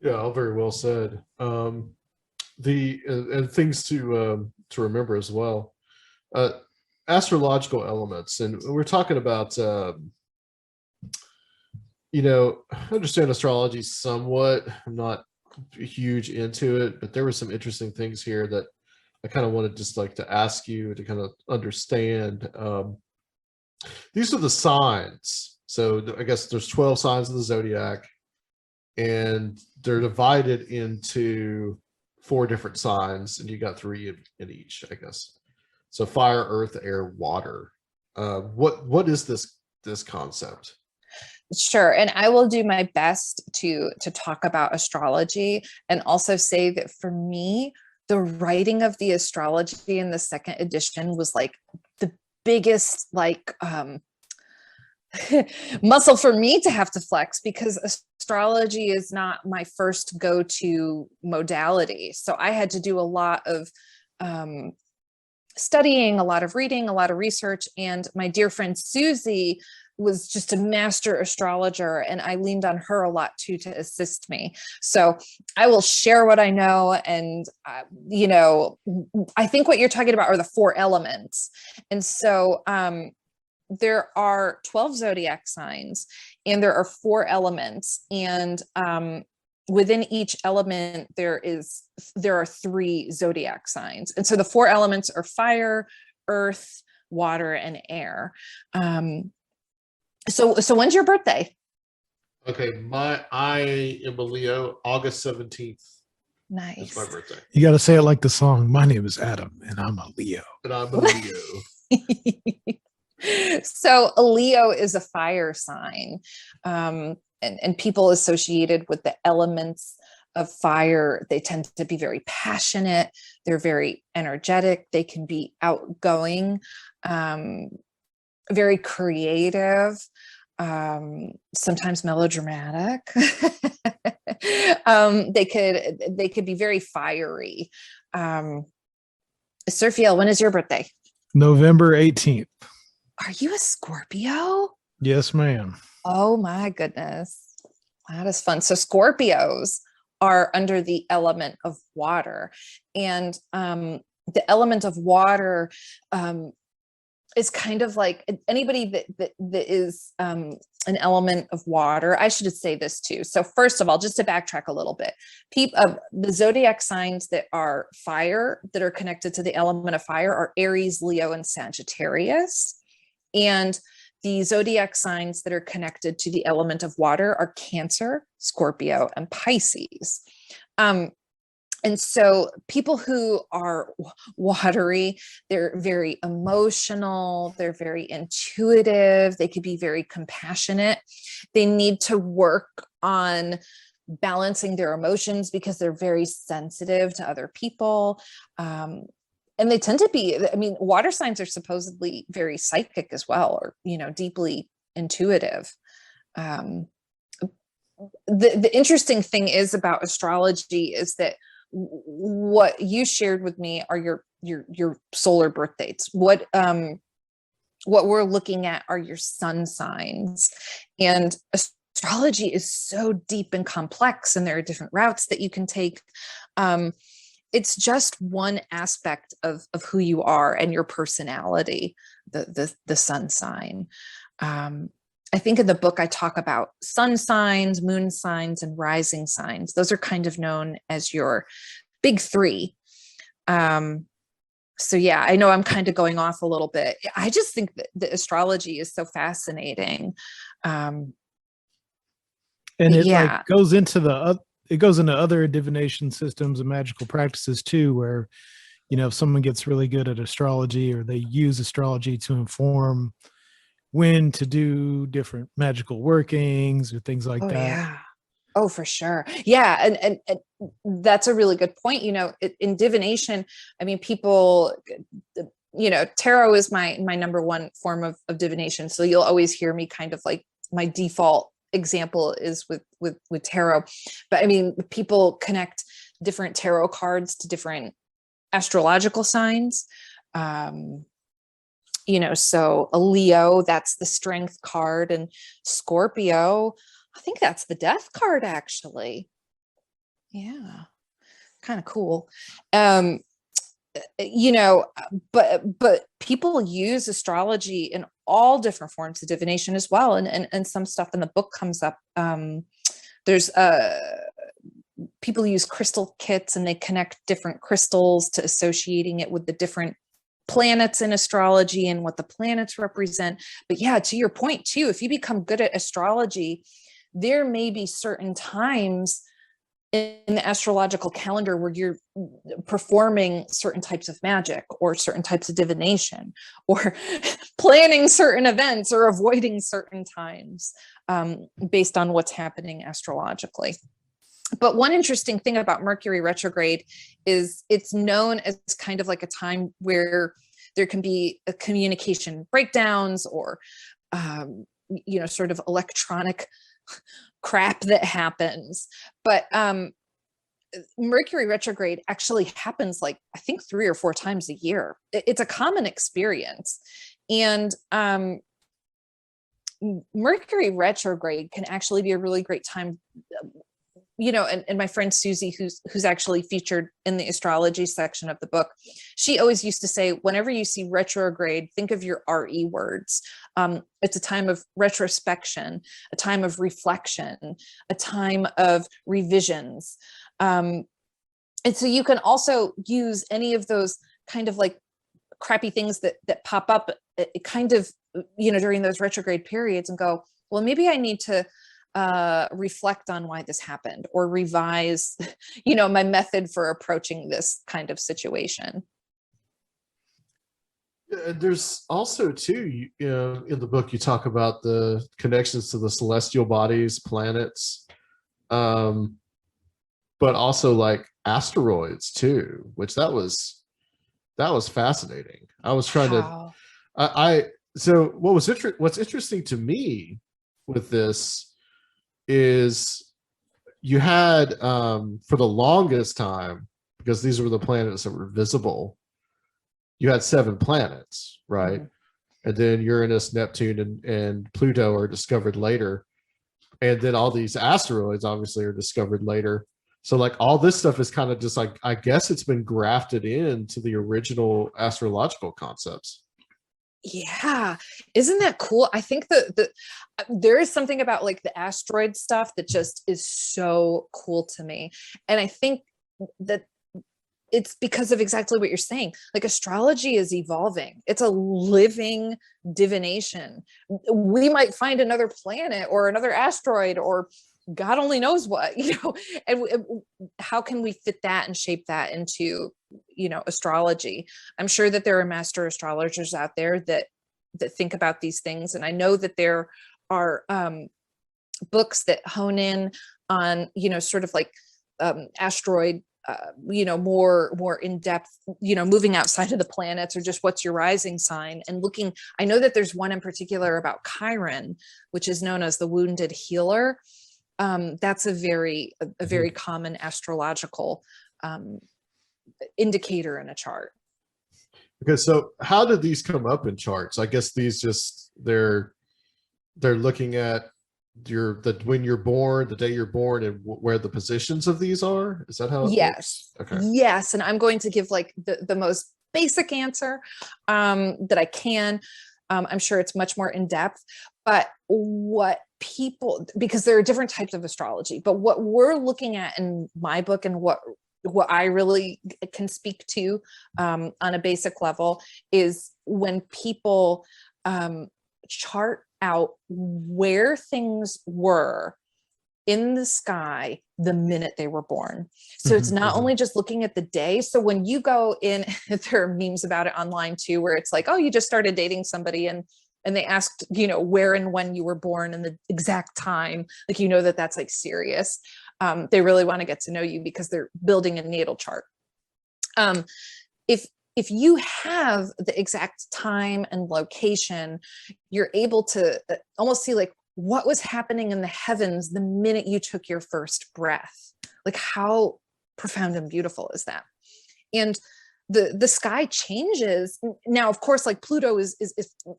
Yeah, all very well said. The things to remember as well. Astrological elements, and we're talking about I understand astrology somewhat. I'm not huge into it, but there were some interesting things here that I kind of wanted just like to ask you to kind of understand. These are the signs. So I guess there's 12 signs of the Zodiac, and they're divided into 4 different signs, and you got 3 in each, I guess. So fire, earth, air, water. What is this concept? Sure. And I will do my best to talk about astrology, and also say that for me, the writing of the astrology in the second edition was like the biggest, like, muscle for me to have to flex, because astrology is not my first go-to modality. So I had to do a lot of studying, a lot of reading, a lot of research. And my dear friend Susie was just a master astrologer, and I leaned on her a lot too to assist me. So I will share what I know. And, I think what you're talking about are the 4 elements. And so there are 12 zodiac signs, and there are 4 elements. And within each element, there are 3 zodiac signs. And so the 4 elements are fire, earth, water, and air. So when's your birthday? Okay, I am a Leo, August 17th. Nice. It's my birthday. You got to say it like the song. My name is Adam, and I'm a Leo. And I'm a Leo. So a Leo is a fire sign, and people associated with the elements of fire, they tend to be very passionate. They're very energetic. They can be outgoing, very creative, sometimes melodramatic. They could be very fiery. Serfiel, when is your birthday? November 18th. Are you a Scorpio? Yes, ma'am. Oh my goodness. That is fun. So Scorpios are under the element of water, and the element of water is kind of like anybody that is an element of water. I should say this too. So first of all, just to backtrack a little bit, the zodiac signs that are fire, that are connected to the element of fire, are Aries, Leo, and Sagittarius. And the zodiac signs that are connected to the element of water are Cancer, Scorpio, and Pisces. And so people who are watery, they're very emotional, they're very intuitive, they could be very compassionate. They need to work on balancing their emotions because they're very sensitive to other people. And they tend to be, water signs are supposedly very psychic as well, or, deeply intuitive. The interesting thing is about astrology is that what you shared with me are your solar birth dates. What we're looking at are your sun signs, and astrology is so deep and complex, and there are different routes that you can take. It's just one aspect of who you are and your personality, the sun sign. I think in the book, I talk about sun signs, moon signs, and rising signs. Those are kind of known as your big 3. So yeah, I know I'm kind of going off a little bit. I just think that the astrology is so fascinating. And it goes into other divination systems and magical practices too, where, if someone gets really good at astrology, or they use astrology to inform when to do different magical workings or things like that. Yeah. Oh, for sure. Yeah. And that's a really good point. In divination, people, tarot is my number one form of divination. So you'll always hear me kind of like, my default example is with tarot. But people connect different tarot cards to different astrological signs. So a Leo, that's the strength card, and Scorpio, I think that's the death card, actually. Yeah, kind of cool. But people use astrology in all different forms of divination as well. And some stuff in the book comes up. There's people use crystal kits, and they connect different crystals to associating it with the different planets in astrology and what the planets represent. But yeah, to your point too, if you become good at astrology, there may be certain times in the astrological calendar where you're performing certain types of magic, or certain types of divination, or planning certain events, or avoiding certain times, based on what's happening astrologically. But one interesting thing about Mercury retrograde is it's known as kind of like a time where there can be a communication breakdowns, or sort of electronic crap that happens. But Mercury retrograde actually happens like, I think 3 or 4 times a year. It's a common experience. And Mercury retrograde can actually be a really great time, and my friend Susie, who's actually featured in the astrology section of the book, she always used to say, whenever you see retrograde, think of your RE words. It's a time of retrospection, a time of reflection, a time of revisions. And so you can also use any of those kind of like crappy things that pop up kind of, during those retrograde periods and go, well, maybe I need to reflect on why this happened, or revise, my method for approaching this kind of situation. There's also too, in the book, you talk about the connections to the celestial bodies, planets, but also like asteroids too, which that was fascinating. I was trying to, so what's interesting to me with this is you had, for the longest time, because these were the planets that were visible, you had 7 planets, right? Mm-hmm. And then Uranus, Neptune, and Pluto are discovered later. And then all these asteroids obviously are discovered later. So like all this stuff is kind of just like, I guess it's been grafted into the original astrological concepts. Yeah. Isn't that cool? I think that there is something about like the asteroid stuff that just is so cool to me. And I think that it's because of exactly what you're saying. Like astrology is evolving. It's a living divination. We might find another planet or another asteroid or God only knows what, and how can we fit that and shape that into, astrology? I'm sure that there are master astrologers out there that think about these things. And I know that there are books that hone in on, sort of like asteroid, more in depth, moving outside of the planets, or just what's your rising sign, and looking. I know that there's one in particular about Chiron, which is known as the wounded healer. That's a very common astrological indicator in a chart. Okay, so how did these come up in charts? I guess these just they're looking at when you're born, the day you're born, and where the positions of these are. Is that how it Yes. works? Okay. Yes, and I'm going to give like the most basic answer that I can. I'm sure it's much more in depth, but because there are different types of astrology, but what we're looking at in my book and what I really can speak to on a basic level is when people chart out where things were in the sky the minute they were born. So it's not only just looking at the day. So when you go in, there are memes about it online too, where it's like, oh, you just started dating somebody and they asked, where and when you were born and the exact time, like, that's like serious. They really want to get to know you because they're building a natal chart. If you have the exact time and location, you're able to almost see like what was happening in the heavens the minute you took your first breath. Like how profound and beautiful is that? And the sky changes now. Of course, like Pluto is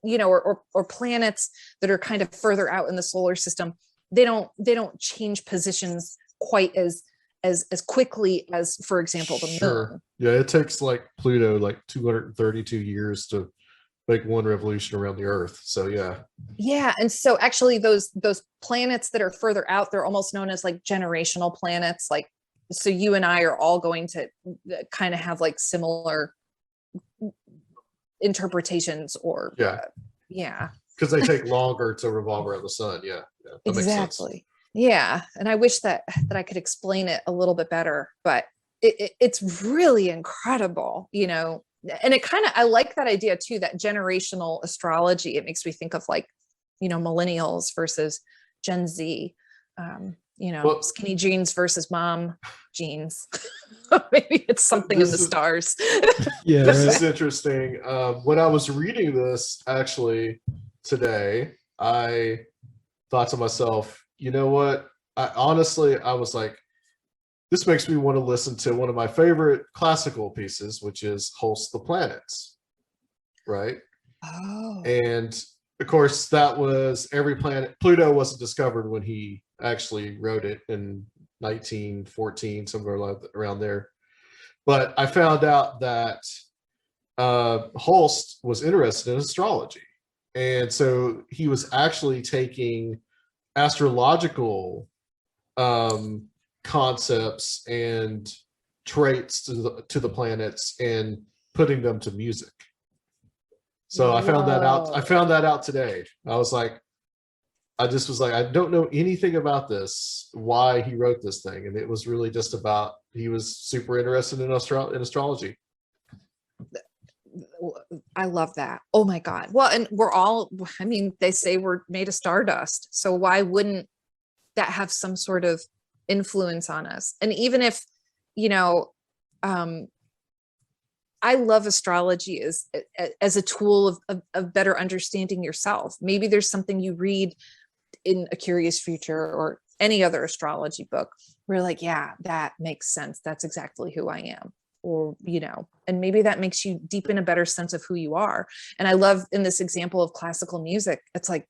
or planets that are kind of further out in the solar system, they don't change positions quite as quickly as, for example, the moon. Yeah, it takes like Pluto like 232 years to make one revolution around the Earth. So yeah, and so actually those planets that are further out, they're almost known as like generational planets. Like, so you and I are all going to kind of have like similar interpretations, or because they take longer to revolve around the sun. Yeah, exactly. Yeah, and I wish that I could explain it a little bit better, but it's really incredible, and it kind of, I like that idea too, that generational astrology. It makes me think of like, millennials versus Gen Z, skinny jeans versus mom jeans. Maybe it's something in the stars. Yeah, this is interesting. When I was reading this actually today, I thought to myself, you know what? I was like, this makes me want to listen to one of my favorite classical pieces, which is Holst the Planets, right? Oh. And of course, that was every planet. Pluto wasn't discovered when he actually wrote it in 1914, somewhere around there. But I found out that Holst was interested in astrology. And so he was actually taking astrological concepts and traits to the planets and putting them to music. So I found that out. I found that out today. I just was like, I don't know anything about this, why he wrote this thing. And it was really just about, he was super interested in astrology. I love that. Oh my God. Well, and we're all, I mean, they say we're made of stardust. So why wouldn't that have some sort of influence on us? And even if, you know, I love astrology as a tool of better understanding yourself. Maybe there's something you read in A Curious Future or any other astrology book where you're like, yeah, that makes sense. That's exactly who I am. Or, you know, and maybe that makes you deepen a better sense of who you are. And I love in this example of classical music, it's like,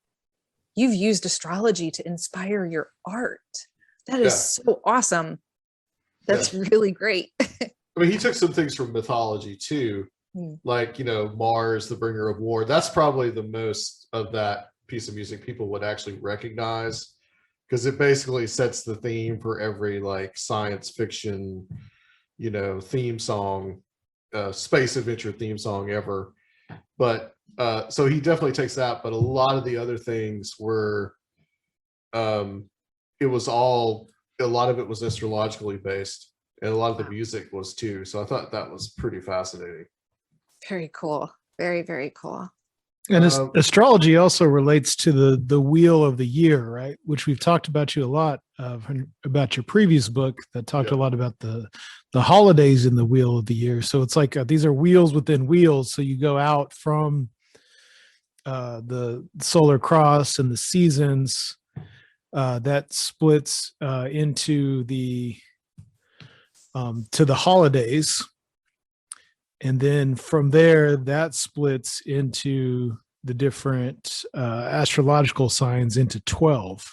you've used astrology to inspire your art. That is so awesome. That's really great. I mean, he took some things from mythology too, like, you know, Mars, the bringer of war. That's probably the most of that piece of music people would actually recognize, because it basically sets the theme for every like science fiction, you know, theme song, space adventure theme song ever. But so he definitely takes that, but a lot of the other things were, it was all, a lot of it was astrologically based, and a lot of the music was too. So I thought that was pretty fascinating. Very cool. Very, very cool. And astrology also relates to the wheel of the year, right? Which we've talked about you a lot about your previous book that talked a lot about the holidays in the wheel of the year. So it's like these are wheels within wheels. So you go out from the solar cross and the seasons that splits into the to the holidays. And then from there, that splits into the different astrological signs into 12.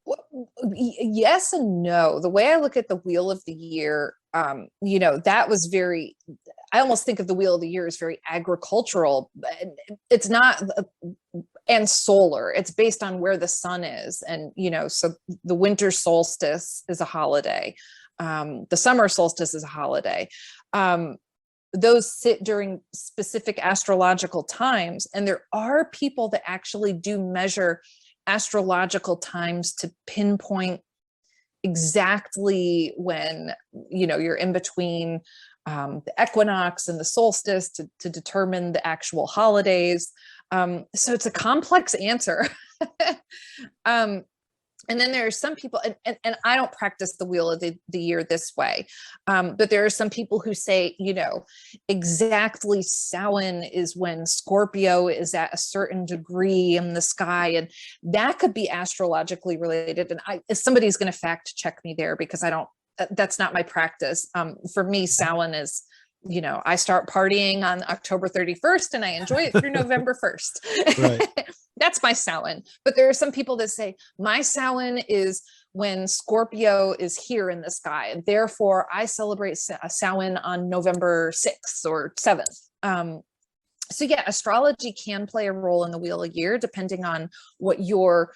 Well, yes and no. The way I look at the wheel of the year, you know, that was very, I almost think of the wheel of the year as very agricultural. It's not, and solar. It's based on where the sun is. And, you know, so the winter solstice is a holiday. The summer solstice is a holiday. Those sit during specific astrological times. And there are people that actually do measure astrological times to pinpoint exactly when, you know, you're in between the equinox and the solstice to determine the actual holidays. So it's a complex answer. And then there are some people, and I don't practice the wheel of the year this way, but there are some people who say, you know, exactly Samhain is when Scorpio is at a certain degree in the sky, and that could be astrologically related. And somebody's going to fact check me there, because that's not my practice. For me, Samhain is, you know, I start partying on October 31st and I enjoy it through November 1st. Right. That's my Samhain. But there are some people that say my Samhain is when Scorpio is here in the sky, and therefore I celebrate Samhain on November 6th or 7th. So yeah, astrology can play a role in the wheel of year, depending on what your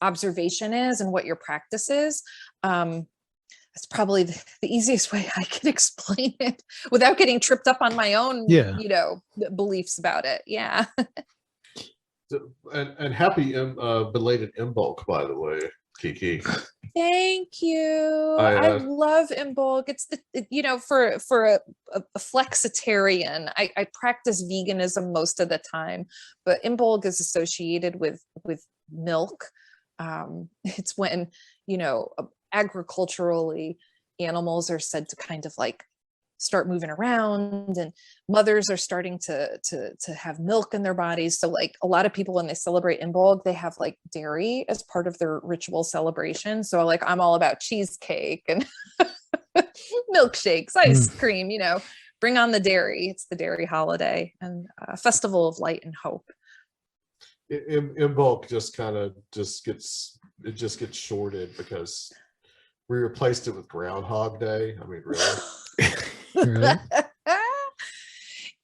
observation is and what your practice is. That's probably the easiest way I can explain it without getting tripped up on my own, you know, beliefs about it. Yeah. And happy belated Imbolc, by the way, Kiki. Thank you. I love Imbolc. It's you know, for a flexitarian, I practice veganism most of the time, but Imbolc is associated with milk. It's when, you know, agriculturally, animals are said to kind of like start moving around, and mothers are starting to have milk in their bodies. So like a lot of people, when they celebrate Imbolg, they have like dairy as part of their ritual celebration. So like I'm all about cheesecake and milkshakes, ice cream, you know, bring on the dairy. It's the dairy holiday and a festival of light and hope. Imbolg just kind of just gets shorted because we replaced it with Groundhog Day. I mean, really? Really?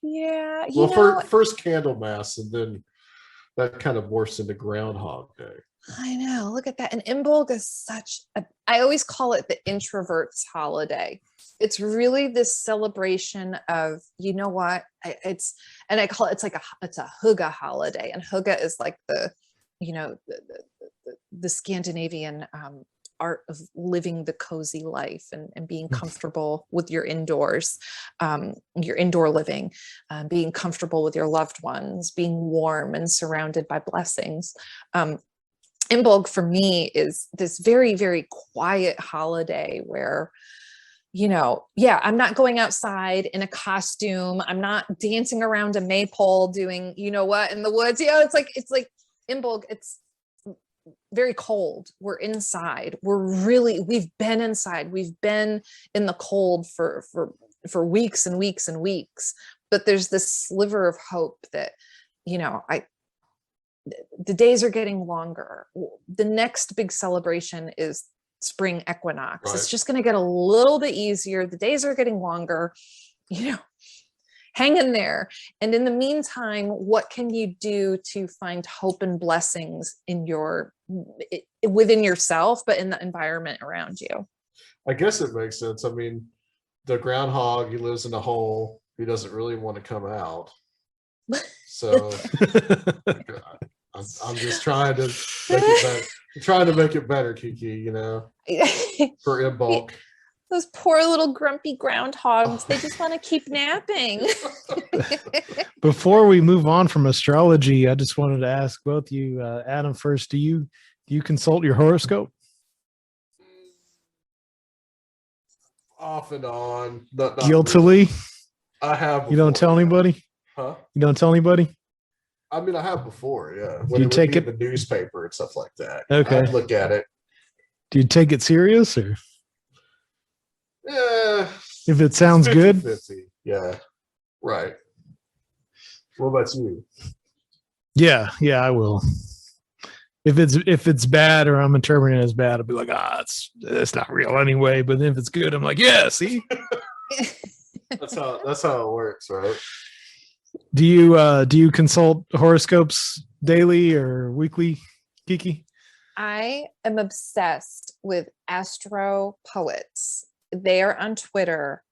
Yeah. Well, first Candlemas, and then that kind of morphs into Groundhog Day. I know. Look at that. And Imbolg is such a, I always call it the introvert's holiday. It's really this celebration of, you know what, and I call it, it's a hygge holiday. And hygge is like the, you know, the Scandinavian art of living the cozy life and being comfortable with your indoors, your indoor living, being comfortable with your loved ones, being warm and surrounded by blessings. Imbolg for me is this very, very quiet holiday where, you know, yeah, I'm not going outside in a costume. I'm not dancing around a maypole doing, you know what, in the woods. You know, it's like Imbolg, it's very cold. We're inside. We've been inside. We've been in the cold for weeks and weeks and weeks. But there's this sliver of hope that, you know, the days are getting longer. The next big celebration is spring equinox. Right. It's just going to get a little bit easier. The days are getting longer, you know, hang in there. And in the meantime, what can you do to find hope and blessings within yourself, but in the environment around you? I guess it makes sense. I mean, the groundhog, he lives in a hole. He doesn't really want to come out. So I'm just trying to make it better. I'm trying to make it better, Kiki, you know, for Imbolg. Those poor little grumpy groundhogs, they just want to keep napping. Before we move on from astrology, I just wanted to ask both you, Adam first, do you consult your horoscope? Off and on. Not guiltily? Really. I have before. You don't tell anybody? Huh? You don't tell anybody? I mean, I have before, yeah. Do you take it in the newspaper and stuff like that? Okay. I'd look at it. Do you take it serious, or? Yeah. If it sounds 50, good. 50. Yeah. Right. What about you? Yeah, I will. If it's bad or I'm interpreting it as bad, I'll be like, it's not real anyway. But if it's good, I'm like, yeah, see. That's how it works, right? Do you consult horoscopes daily or weekly, Kiki? I am obsessed with astro poets. They are on Twitter,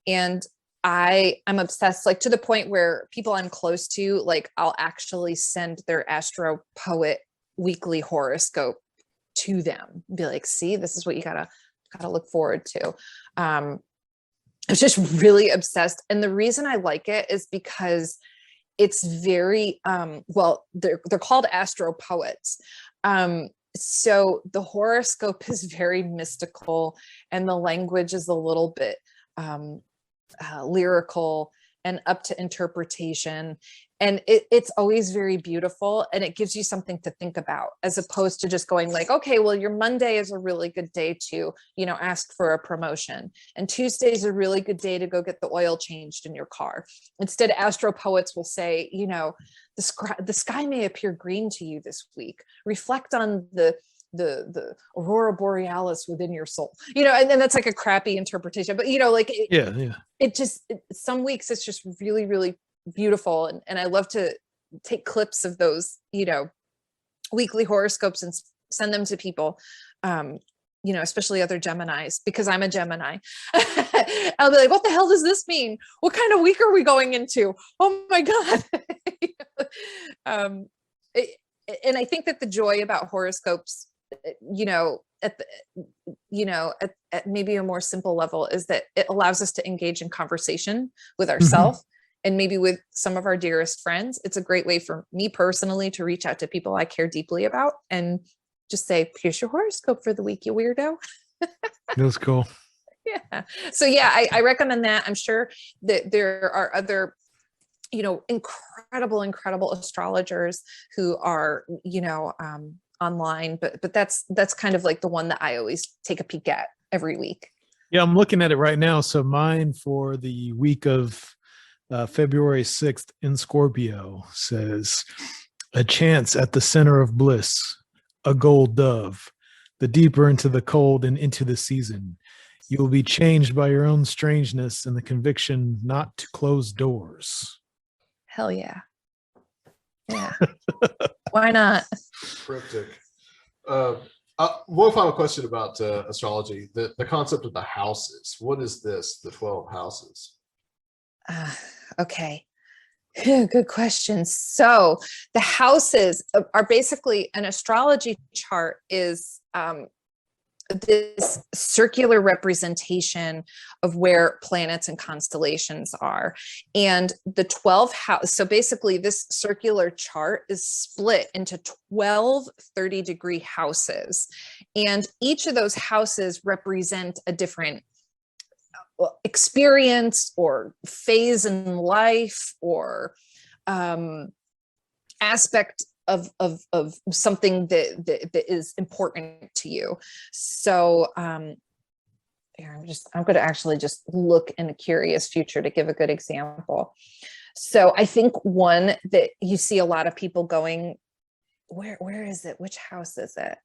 and I'm obsessed, like to the point where people I'm close to, like I'll actually send their astro poet weekly horoscope to them. Be like, see, this is what you gotta look forward to. I'm just really obsessed. And the reason I like it is because it's very, they're called astro poets. So the horoscope is very mystical, and the language is a little bit lyrical and up to interpretation. And it's always very beautiful, and it gives you something to think about, as opposed to just going like, okay, well, your Monday is a really good day to, you know, ask for a promotion, and Tuesday is a really good day to go get the oil changed in your car. Instead, astro poets will say, you know, the sky may appear green to you this week. Reflect on the aurora borealis within your soul, you know, and then that's like a crappy interpretation, but you know, like some weeks it's just really, really beautiful. And I love to take clips of those, you know, weekly horoscopes and send them to people, you know, especially other Geminis, because I'm a Gemini. I'll be like, what the hell does this mean? What kind of week are we going into? Oh my God. And I think that the joy about horoscopes, you know, at maybe a more simple level, is that it allows us to engage in conversation with ourselves and maybe with some of our dearest friends. It's a great way for me personally to reach out to people I care deeply about and just say, here's your horoscope for the week, you weirdo. That's cool. Yeah. So yeah, I recommend that. I'm sure that there are other, incredible astrologers who are, online, but that's kind of like the one that I always take a peek at every week. Yeah, I'm looking at it right now. So mine for the week of February 6th in Scorpio says, a chance at the center of bliss, a gold dove, the deeper into the cold and into the season. You will be changed by your own strangeness and the conviction not to close doors. Hell yeah. Yeah. Why not? Cryptic. One final question about astrology, the concept of the houses. What is this, the 12 houses? Okay. Good question. So the houses are basically, an astrology chart is this circular representation of where planets and constellations are. And the 12 house, so basically this circular chart is split into 12 30-degree houses. And each of those houses represent a different experience or phase in life or aspect of something that is important to you. So here, I'm going to actually just look in a curious future to give a good example. So I think one that you see a lot of people going, where is it? Which house is it?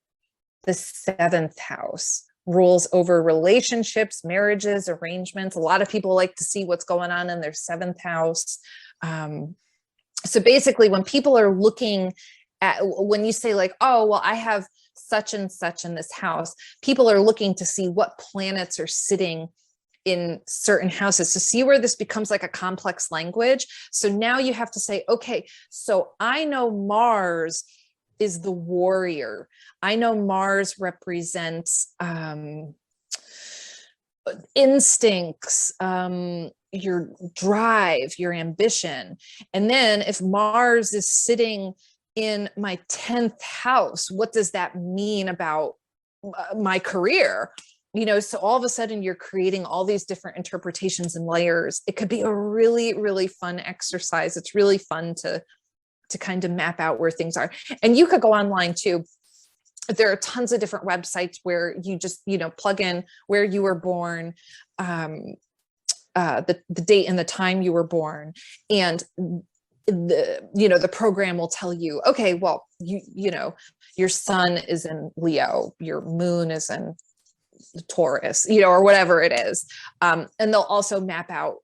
The 7th house. Rules over relationships, marriages, arrangements. A lot of people like to see what's going on in their 7th house. So basically, when people are looking at, when you say like, oh, well, I have such and such in this house, people are looking to see what planets are sitting in certain houses to see where this becomes like a complex language. So now you have to say, okay, so I know Mars is the warrior. I know Mars represents instincts, your drive, your ambition. And then if Mars is sitting in my 10th house, what does that mean about my career? So all of a sudden you're creating all these different interpretations and layers. It could be a really, really fun exercise. It's really fun to kind of map out where things are. And you could go online too. There are tons of different websites where you just, plug in where you were born, the date and the time you were born, and the program will tell you, okay, well, your sun is in Leo, your moon is in Taurus, or whatever it is. And they'll also map out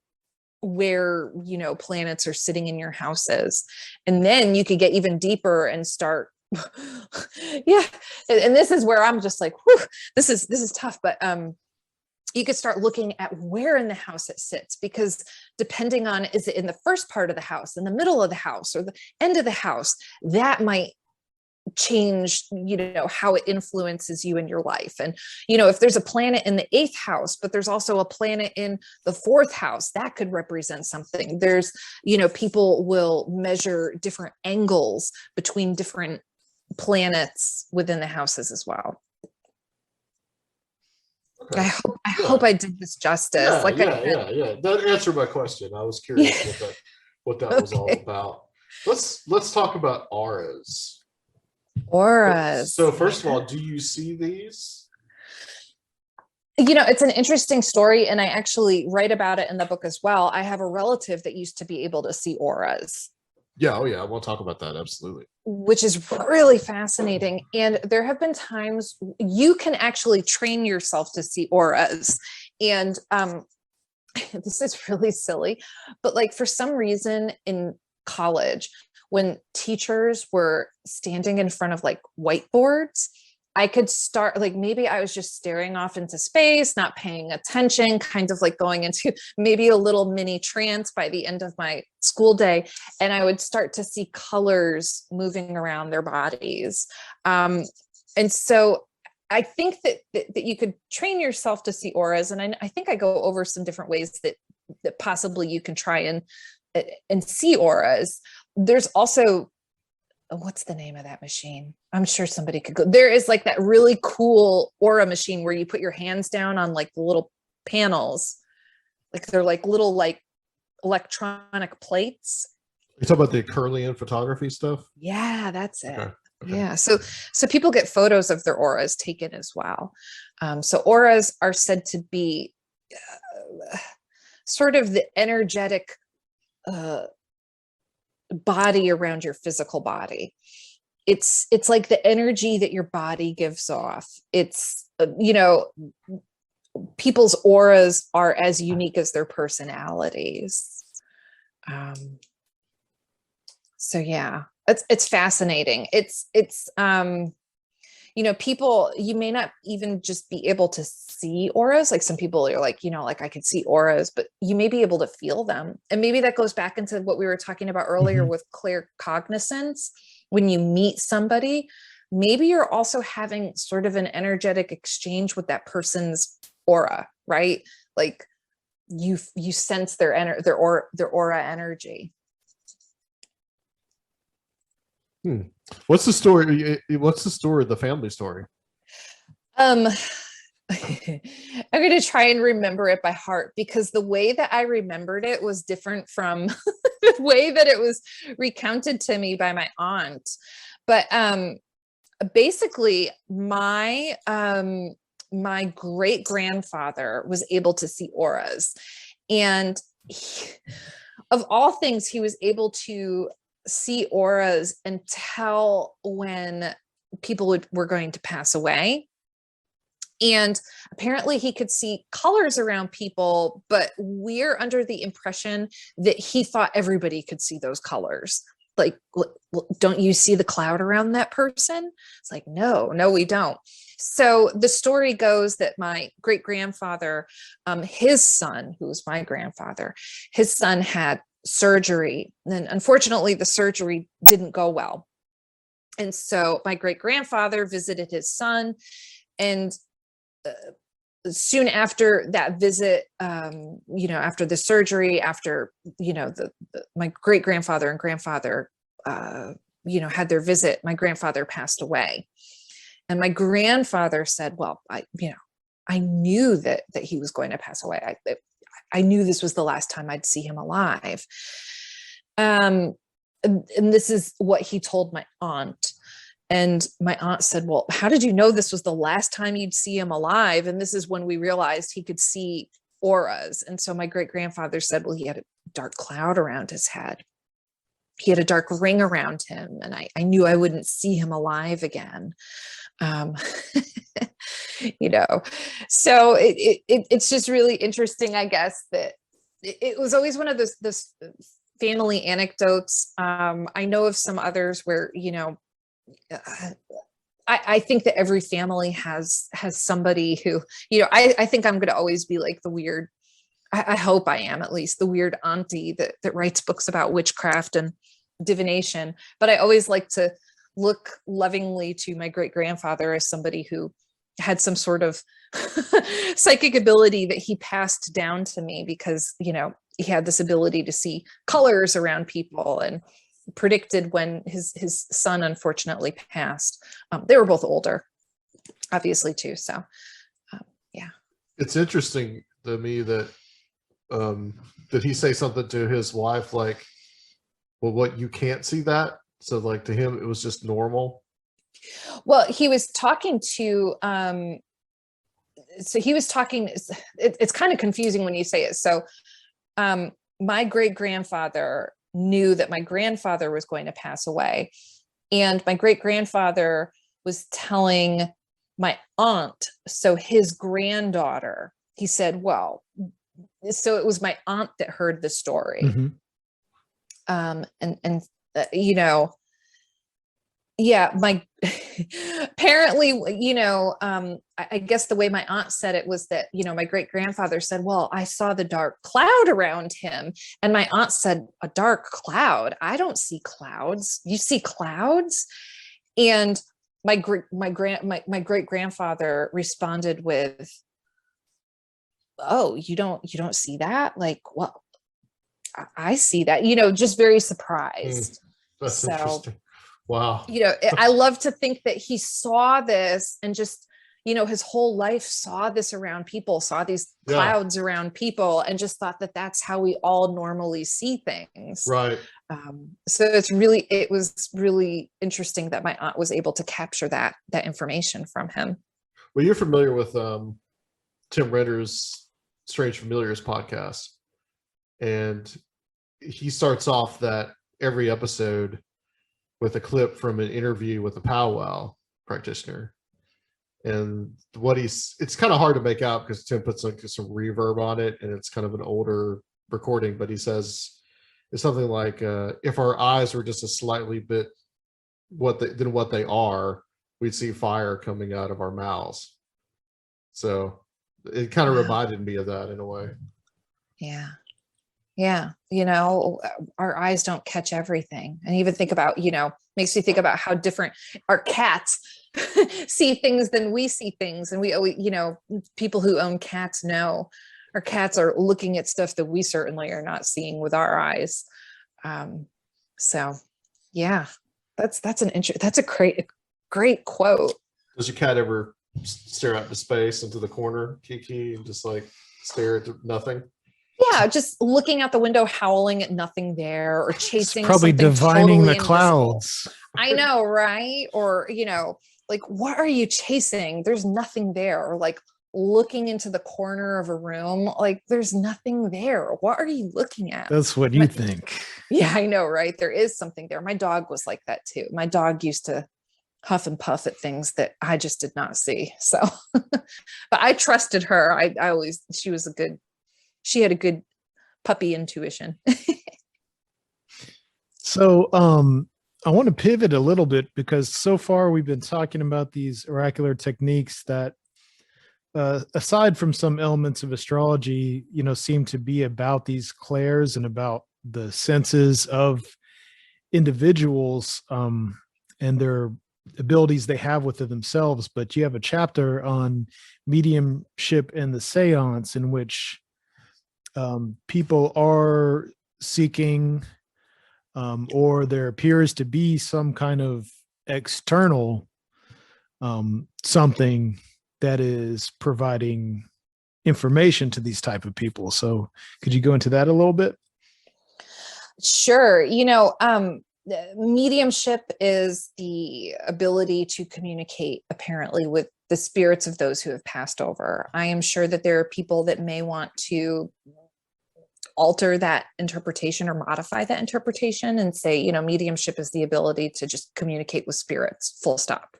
where, planets are sitting in your houses. And then you could get even deeper and start, yeah. And this is where I'm just like, whew, this is tough, but, you could start looking at where in the house it sits, because depending on, is it in the first part of the house, in the middle of the house, or the end of the house, that might change, how it influences you in your life. And, if there's a planet in the 8th house, but there's also a planet in the 4th house, that could represent something. There's, people will measure different angles between different planets within the houses as well. Okay. I hope I did this justice. Yeah. That answered my question. I was curious what that was all about. Let's talk about auras. Auras. So first of all, do you see these? It's an interesting story, and I actually write about it in the book as well. I have a relative that used to be able to see auras. Yeah, we'll talk about that, absolutely. Which is really fascinating. And there have been times you can actually train yourself to see auras. And this is really silly, but like for some reason in college, when teachers were standing in front of like whiteboards, I could start, like, maybe I was just staring off into space, not paying attention, kind of like going into maybe a little mini trance by the end of my school day. And I would start to see colors moving around their bodies. And so I think that you could train yourself to see auras. And I think I go over some different ways that possibly you can try and see auras. There's also, what's the name of that machine? I'm sure somebody could go. There is like that really cool aura machine where you put your hands down on like the little panels. Like they're like little like electronic plates. You talk about the Curlian photography stuff? Yeah, that's it. Okay. Yeah. So people get photos of their auras taken as well. So auras are said to be sort of the energetic body around your physical body. It's like the energy that your body gives off. It's, people's auras are as unique as their personalities. So yeah, it's fascinating. It's people, you may not even just be able to see auras. Like some people are like, like I could see auras, but you may be able to feel them. And maybe that goes back into what we were talking about earlier with claircognizance. When you meet somebody, maybe you're also having sort of an energetic exchange with that person's aura, right? Like you sense their aura energy. What's the story? What's the story? The family story? I'm going to try and remember it by heart, because the way that I remembered it was different from the way that it was recounted to me by my aunt. But basically, my great grandfather was able to see auras, and of all things, he was able to see auras and tell when people were going to pass away. And apparently he could see colors around people, but we're under the impression that he thought everybody could see those colors. Like, don't you see the cloud around that person? It's like, no, we don't. So the story goes that my great grandfather, his son, who was my grandfather, his son had surgery. And unfortunately, the surgery didn't go well. And so my great grandfather visited his son, and soon after that visit, after the surgery, after, my great grandfather and grandfather, had their visit, my grandfather passed away. And my grandfather said, well, I knew that he was going to pass away. I knew this was the last time I'd see him alive. And this is what he told my aunt. And my aunt said, well, how did you know this was the last time you'd see him alive? And this is when we realized he could see auras. And so my great grandfather said, well, he had a dark cloud around his head. He had a dark ring around him. And I knew I wouldn't see him alive again. So it's just really interesting, I guess, that it was always one of those family anecdotes. I know of some others where, I think that every family has somebody who, I think I'm going to always be like the weird, I hope I am at least the weird auntie that writes books about witchcraft and divination. But I always like to look lovingly to my great grandfather as somebody who had some sort of psychic ability that he passed down to me, because, he had this ability to see colors around people and predicted when his son unfortunately passed. They were both older, obviously, too. So, yeah. It's interesting to me that did he say something to his wife like, well, what, you can't see that? So like to him, it was just normal. Well, he was talking to, it's kind of confusing when you say it. So my great grandfather knew that my grandfather was going to pass away. And my great grandfather was telling my aunt, so his granddaughter, he said, well, so it was my aunt that heard the story. Mm-hmm. My apparently, I guess the way my aunt said it was that, my great grandfather said, well, I saw the dark cloud around him. And my aunt said, a dark cloud? I don't see clouds. You see clouds? And my great grandfather responded with, oh, you don't see that? Like, well, I see that, just very surprised. That's interesting. Wow. I love to think that he saw this and just, you know, his whole life saw this around people, saw these clouds around people, and just thought that that's how we all normally see things. Right. So it was really interesting that my aunt was able to capture that information from him. Well, you're familiar with Tim Renner's Strange Familiars podcast, and he starts off that every episode with a clip from an interview with a powwow practitioner. And it's kind of hard to make out because Tim puts like some reverb on it, and it's kind of an older recording, but he says it's something like, if our eyes were just a slightly bit than what they are, we'd see fire coming out of our mouths. So it kind of reminded me of that in a way. Yeah. Yeah. You know, our eyes don't catch everything. And even think about, you know, makes me think about how different our cats see things than we see things. And we always, you know, people who own cats know our cats are looking at stuff that we certainly are not seeing with our eyes. So yeah, that's a great quote. Does your cat ever stare out into space into the corner, Kiki, and just like stare at nothing? Yeah, just looking out the window, howling at nothing there, or chasing. It's probably divining the clouds. I know, right? Or, you know, like, what are you chasing? There's nothing there. Or like looking into the corner of a room, like there's nothing there. What are you looking at? That's what you think. Yeah, I know, right? There is something there. My dog was like that too. My dog used to huff and puff at things that I just did not see. So, but I trusted her. She had a good puppy intuition. So I want to pivot a little bit, because so far we've been talking about these oracular techniques that, aside from some elements of astrology, you know, seem to be about these clairs and about the senses of individuals and their abilities they have within themselves. But you have a chapter on mediumship and the seance, in which people are seeking, or there appears to be some kind of external something that is providing information to these type of people. So could you go into that a little bit? Sure. You know, mediumship is the ability to communicate apparently with the spirits of those who have passed over. I am sure that there are people that may want to alter that interpretation or modify that interpretation and say, you know, mediumship is the ability to just communicate with spirits, full stop.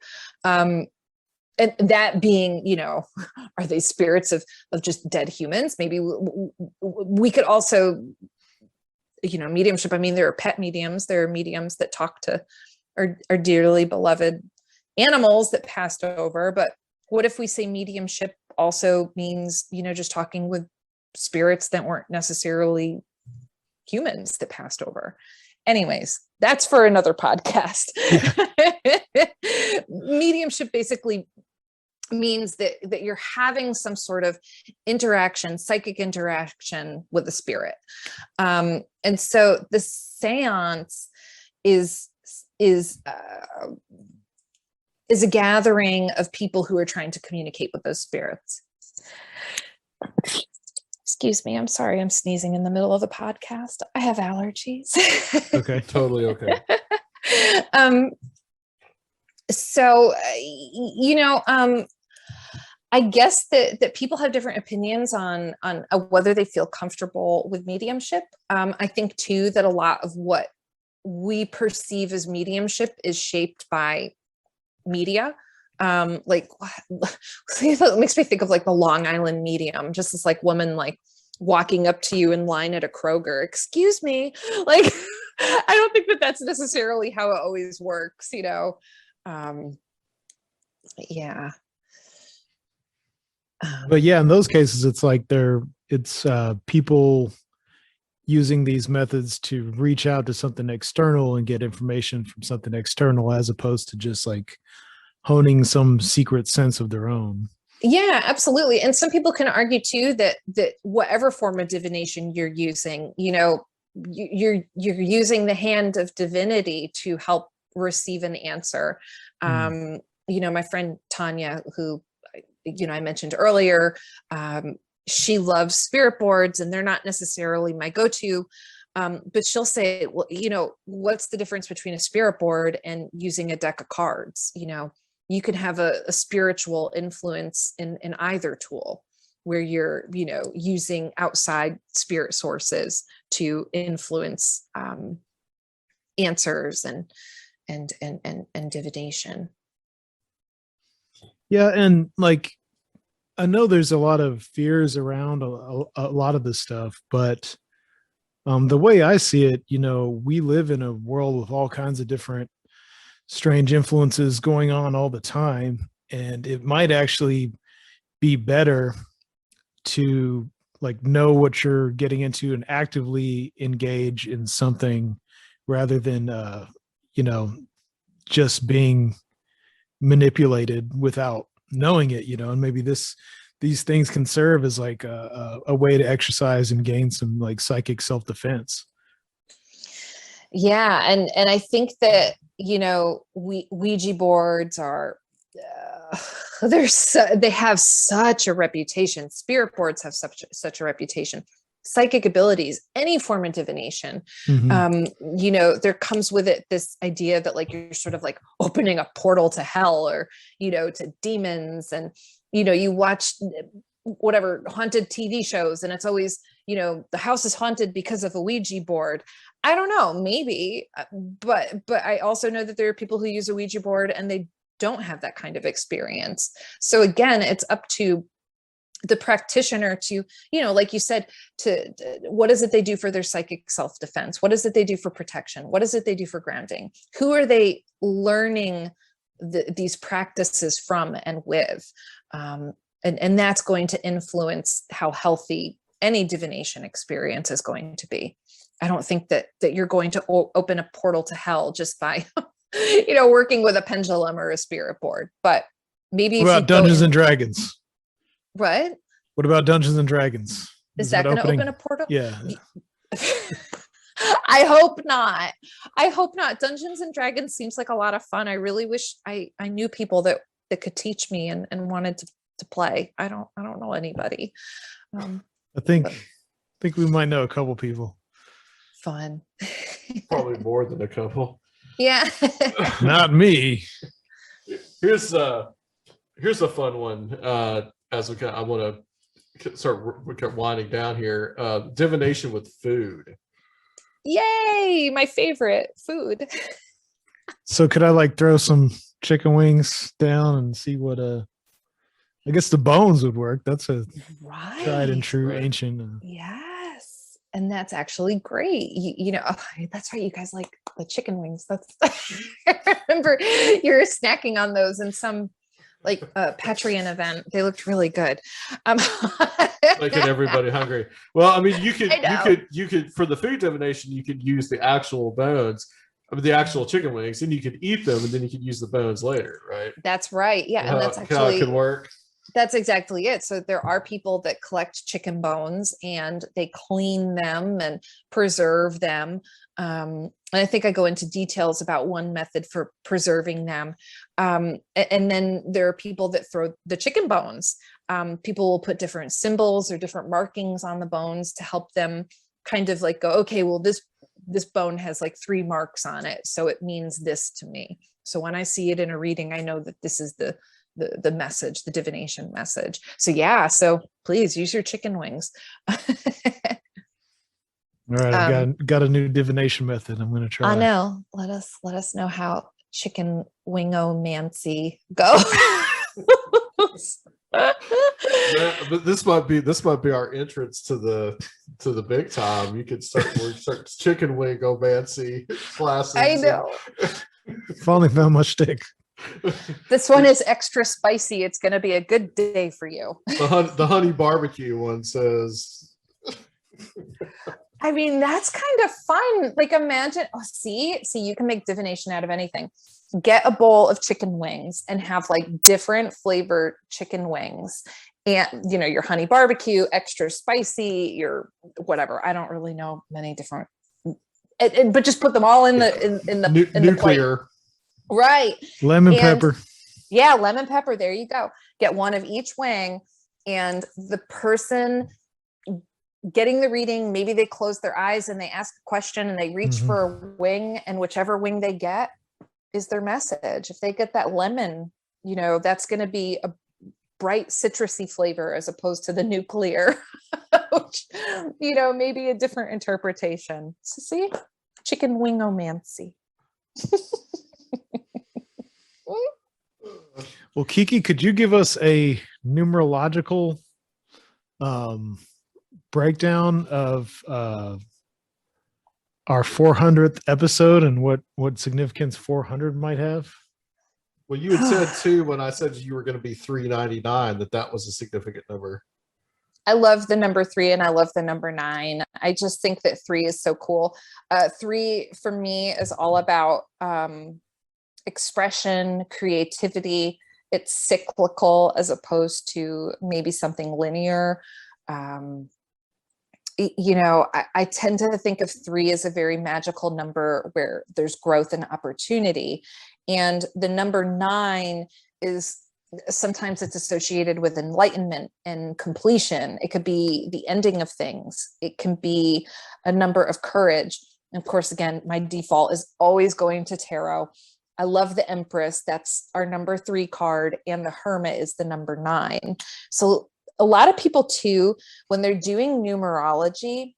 And that being, you know, are they spirits of just dead humans? Maybe we could also, you know, mediumship. I mean, there are pet mediums. There are mediums that talk to our dearly beloved animals that passed over. But what if we say mediumship also means, you know, just talking with spirits that weren't necessarily humans that passed over? Anyways, that's for another podcast. Mediumship basically means that you're having some sort of interaction, psychic interaction with a spirit. And so the seance is a gathering of people who are trying to communicate with those spirits. Excuse me. I'm sorry. I'm sneezing in the middle of the podcast. I have allergies. Okay. Totally okay. So, you know, I guess that people have different opinions on whether they feel comfortable with mediumship. I think too, that a lot of what we perceive as mediumship is shaped by media. Like it makes me think of like the Long Island Medium, just this like woman like walking up to you in line at a Kroger. Excuse me. Like, I don't think that that's necessarily how it always works, you know? Yeah. But yeah, in those cases, it's like it's people using these methods to reach out to something external and get information from something external, as opposed to just like honing some secret sense of their own. Yeah, absolutely. And some people can argue too that whatever form of divination you're using, you know, you're using the hand of divinity to help receive an answer. You know, my friend Tanya, who I mentioned earlier, she loves spirit boards, and they're not necessarily my go-to. But she'll say, well, what's the difference between a spirit board and using a deck of cards? You can have a spiritual influence in either tool, where you're, using outside spirit sources to influence answers and divination. Yeah, and like, I know there's a lot of fears around a lot of this stuff, but the way I see it, we live in a world with all kinds of different strange influences going on all the time, and it might actually be better to like know what you're getting into and actively engage in something rather than just being manipulated without knowing it, and maybe these things can serve as like a way to exercise and gain some like psychic self-defense. Yeah. And I think that, Ouija boards are, they have such a reputation. Spirit boards have such a reputation. Psychic abilities, any form of divination, there comes with it this idea that like you're sort of like opening a portal to hell, or to demons. And you watch whatever haunted TV shows, and it's always the house is haunted because of a Ouija board. I don't know, maybe, but I also know that there are people who use a Ouija board and they don't have that kind of experience. So again, it's up to the practitioner to, like you said, to what is it they do for their psychic self-defense? What is it they do for protection? What is it they do for grounding? Who are they learning these practices from and with? And that's going to influence how healthy any divination experience is going to be. I don't think that you're going to open a portal to hell just by, working with a pendulum or a spirit board. But maybe what about Dungeons and Dragons? What? What about Dungeons and Dragons? Is that going to open a portal? Yeah. I hope not. Dungeons and Dragons seems like a lot of fun. I really wish I knew people that could teach me and wanted to play. I don't know anybody. I think we might know a couple people. Fun. Probably more than a couple. Yeah. Not me. Here's a fun one. I want to start winding down here. Divination with food. Yay! My favorite food. So could I like throw some chicken wings down and see what I guess the bones would work. That's a tried and true ancient. Yes. And that's actually great. That's right. You guys like the chicken wings. I remember you were snacking on those in some like Patreon event. They looked really good. Making everybody hungry. Well, I mean, you could for the food divination, you could use the actual bones, the actual chicken wings, and you could eat them, and then you could use the bones later, right? That's right. Yeah, and that's actually how it could work. That's exactly it. So there are people that collect chicken bones and they clean them and preserve them. And I think I go into details about one method for preserving them. And then there are people that throw the chicken bones. People will put different symbols or different markings on the bones to help them kind of like go, okay, well, this bone has like 3 marks on it, so it means this to me. So when I see it in a reading, I know that this is the message, the divination message. So yeah, so please use your chicken wings. All right, I've got a new divination method I'm going to try. I know. Let us know how chicken wingomancy goes. But this might be our entrance to the big time. You could start chicken wingomancy classes. I know. Finally found my shtick. This one is extra spicy. It's going to be a good day for you. The honey barbecue one says. I mean, that's kind of fun. Like imagine, see, you can make divination out of anything. Get a bowl of chicken wings and have like different flavored chicken wings. And, your honey barbecue, extra spicy, your whatever. I don't really know many different, but just put them all in the nuclear. Right. Lemon pepper. Yeah, lemon pepper. There you go. get one of each wing, and the person getting the reading, maybe they close their eyes and they ask a question and they reach for a wing, and whichever wing they get is their message. If they get that lemon, that's going to be a bright citrusy flavor as opposed to the nuclear, which, maybe a different interpretation. So see, chicken wingomancy. Well, Kiki, could you give us a numerological breakdown of our 400th episode and what significance 400 might have? Well, you had said too, when I said you were going to be 399, that was a significant number. I love the number 3 and I love the number 9. I just think that 3 is so cool. 3 for me is all about expression, creativity. It's cyclical as opposed to maybe something linear. I tend to think of 3 as a very magical number where there's growth and opportunity. And the number 9 is sometimes it's associated with enlightenment and completion. It could be the ending of things. It can be a number of courage. And of course, again, my default is always going to tarot. I love the Empress. That's our number 3 card. And the Hermit is the number 9. So a lot of people too, when they're doing numerology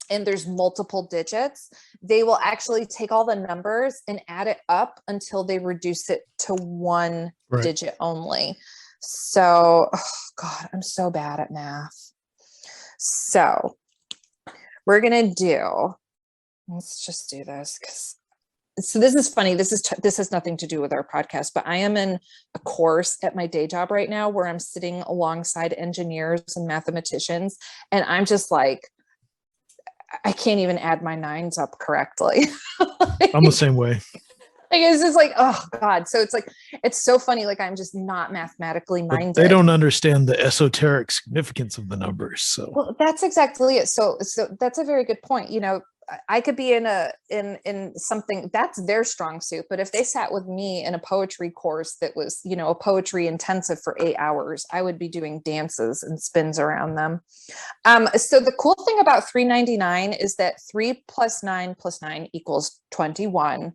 and there's multiple digits, they will actually take all the numbers and add it up until they reduce it to 1 digit only. So, God, I'm so bad at math. So we're going to let's just do this. So this is funny. This has nothing to do with our podcast, but I am in a course at my day job right now where I'm sitting alongside engineers and mathematicians. And I'm just like, I can't even add my 9s up correctly. I'm the same way. It's just like, oh God. So it's like, it's so funny. Like I'm just not mathematically minded. But they don't understand the esoteric significance of the numbers. So well, that's exactly it. So that's a very good point. I could be in something that's their strong suit, but if they sat with me in a poetry course that was, a poetry intensive for 8 hours, I would be doing dances and spins around them. So the cool thing about 399 is that 3 + 9 + 9 = 21.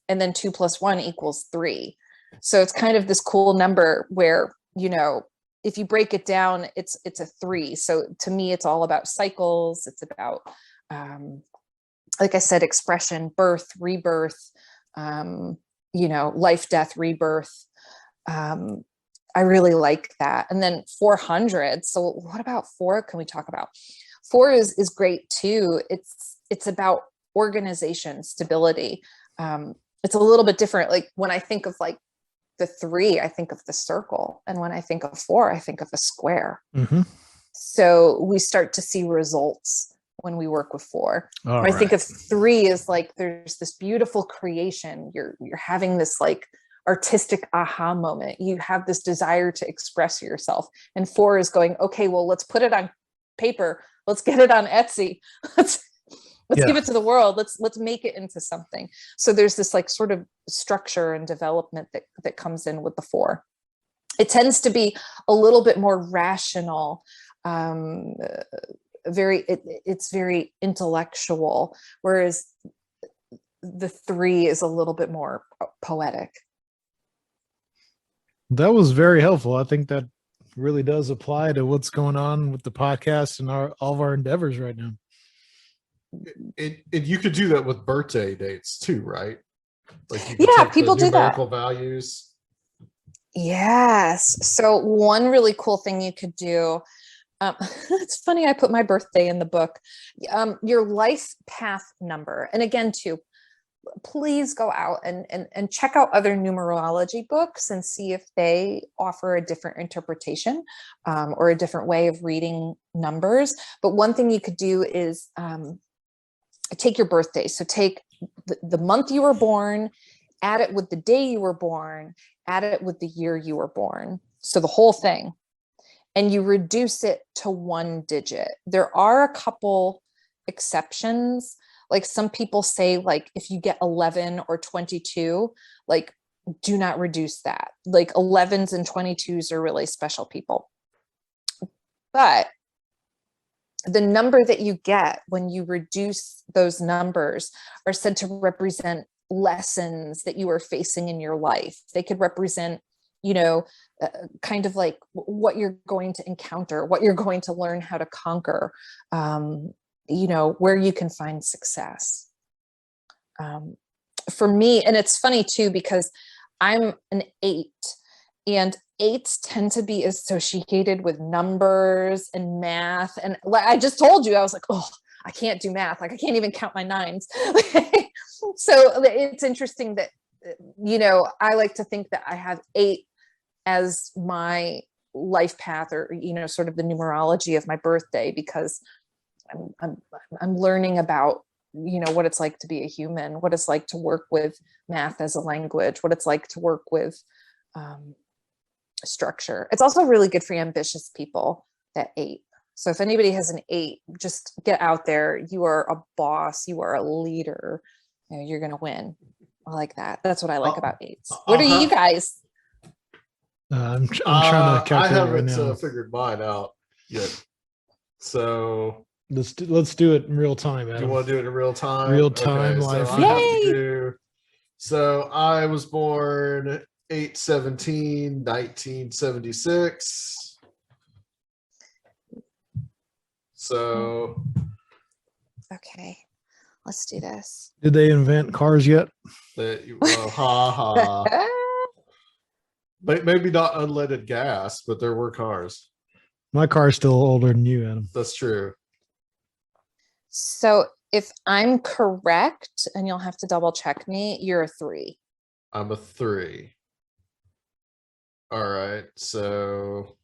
And then 2 + 1 = 3. So it's kind of this cool number where, if you break it down, it's a 3. So to me, it's all about cycles. It's about, like I said, expression, birth, rebirth, life, death, rebirth. I really like that. And then 400. So what about 4? Can we talk about 4 is great too. It's about organization, stability. It's a little bit different. Like when I think of like the 3, I think of the circle. And when I think of 4, I think of a square. Mm-hmm. So we start to see results when we work with 4. I think of 3 as like, there's this beautiful creation. You're having this like artistic aha moment. You have this desire to express yourself. And 4 is going, okay, well, let's put it on paper. Let's get it on Etsy. Let's give it to the world. Let's make it into something. So there's this like sort of structure and development that comes in with the 4. It tends to be a little bit more rational, it's very intellectual, whereas the 3 is a little bit more poetic. That was very helpful. I think that really does apply to what's going on with the podcast and all of our endeavors right now. You could do that with birthday dates too, right? Like people do that. Numerical values. Yes. So one really cool thing you could do. It's funny. I put my birthday in the book. Your life path number, and again, too, please go out and check out other numerology books and see if they offer a different interpretation or a different way of reading numbers. But one thing you could do is take your birthday. So take the month you were born, add it with the day you were born, add it with the year you were born. So the whole thing. And you reduce it to 1 digit. There are a couple exceptions. Like some people say, like if you get 11 or 22, like do not reduce that. Like 11s and 22s are really special people. But the number that you get when you reduce those numbers are said to represent lessons that you are facing in your life. They could represent, kind of like what you're going to encounter, what you're going to learn how to conquer, where you can find success. For me, and it's funny too, because I'm an 8, and 8s tend to be associated with numbers and math. And like I just told you, I was like, oh, I can't do math. Like I can't even count my 9s. So it's interesting that, I like to think that I have 8 as my life path, or, sort of the numerology of my birthday, because I'm learning about, what it's like to be a human, what it's like to work with math as a language, what it's like to work with structure. It's also really good for ambitious people, that 8. So if anybody has an 8, just get out there. You are a boss. You are a leader. You're going to win. I like that. That's what I like about 8s. What are you guys? I'm trying to calculate I haven't right now. figured mine out yet. So let's do it in real time, Adam. Do you want to do it in real time? Real time, live. So I was born 8/17/1976. So okay, let's do this. Did they invent cars yet? But maybe not unleaded gas, but there were cars. My car's still older than you, Adam. That's true. So if I'm correct, and you'll have to double check me, you're a 3. I'm a 3. All right. So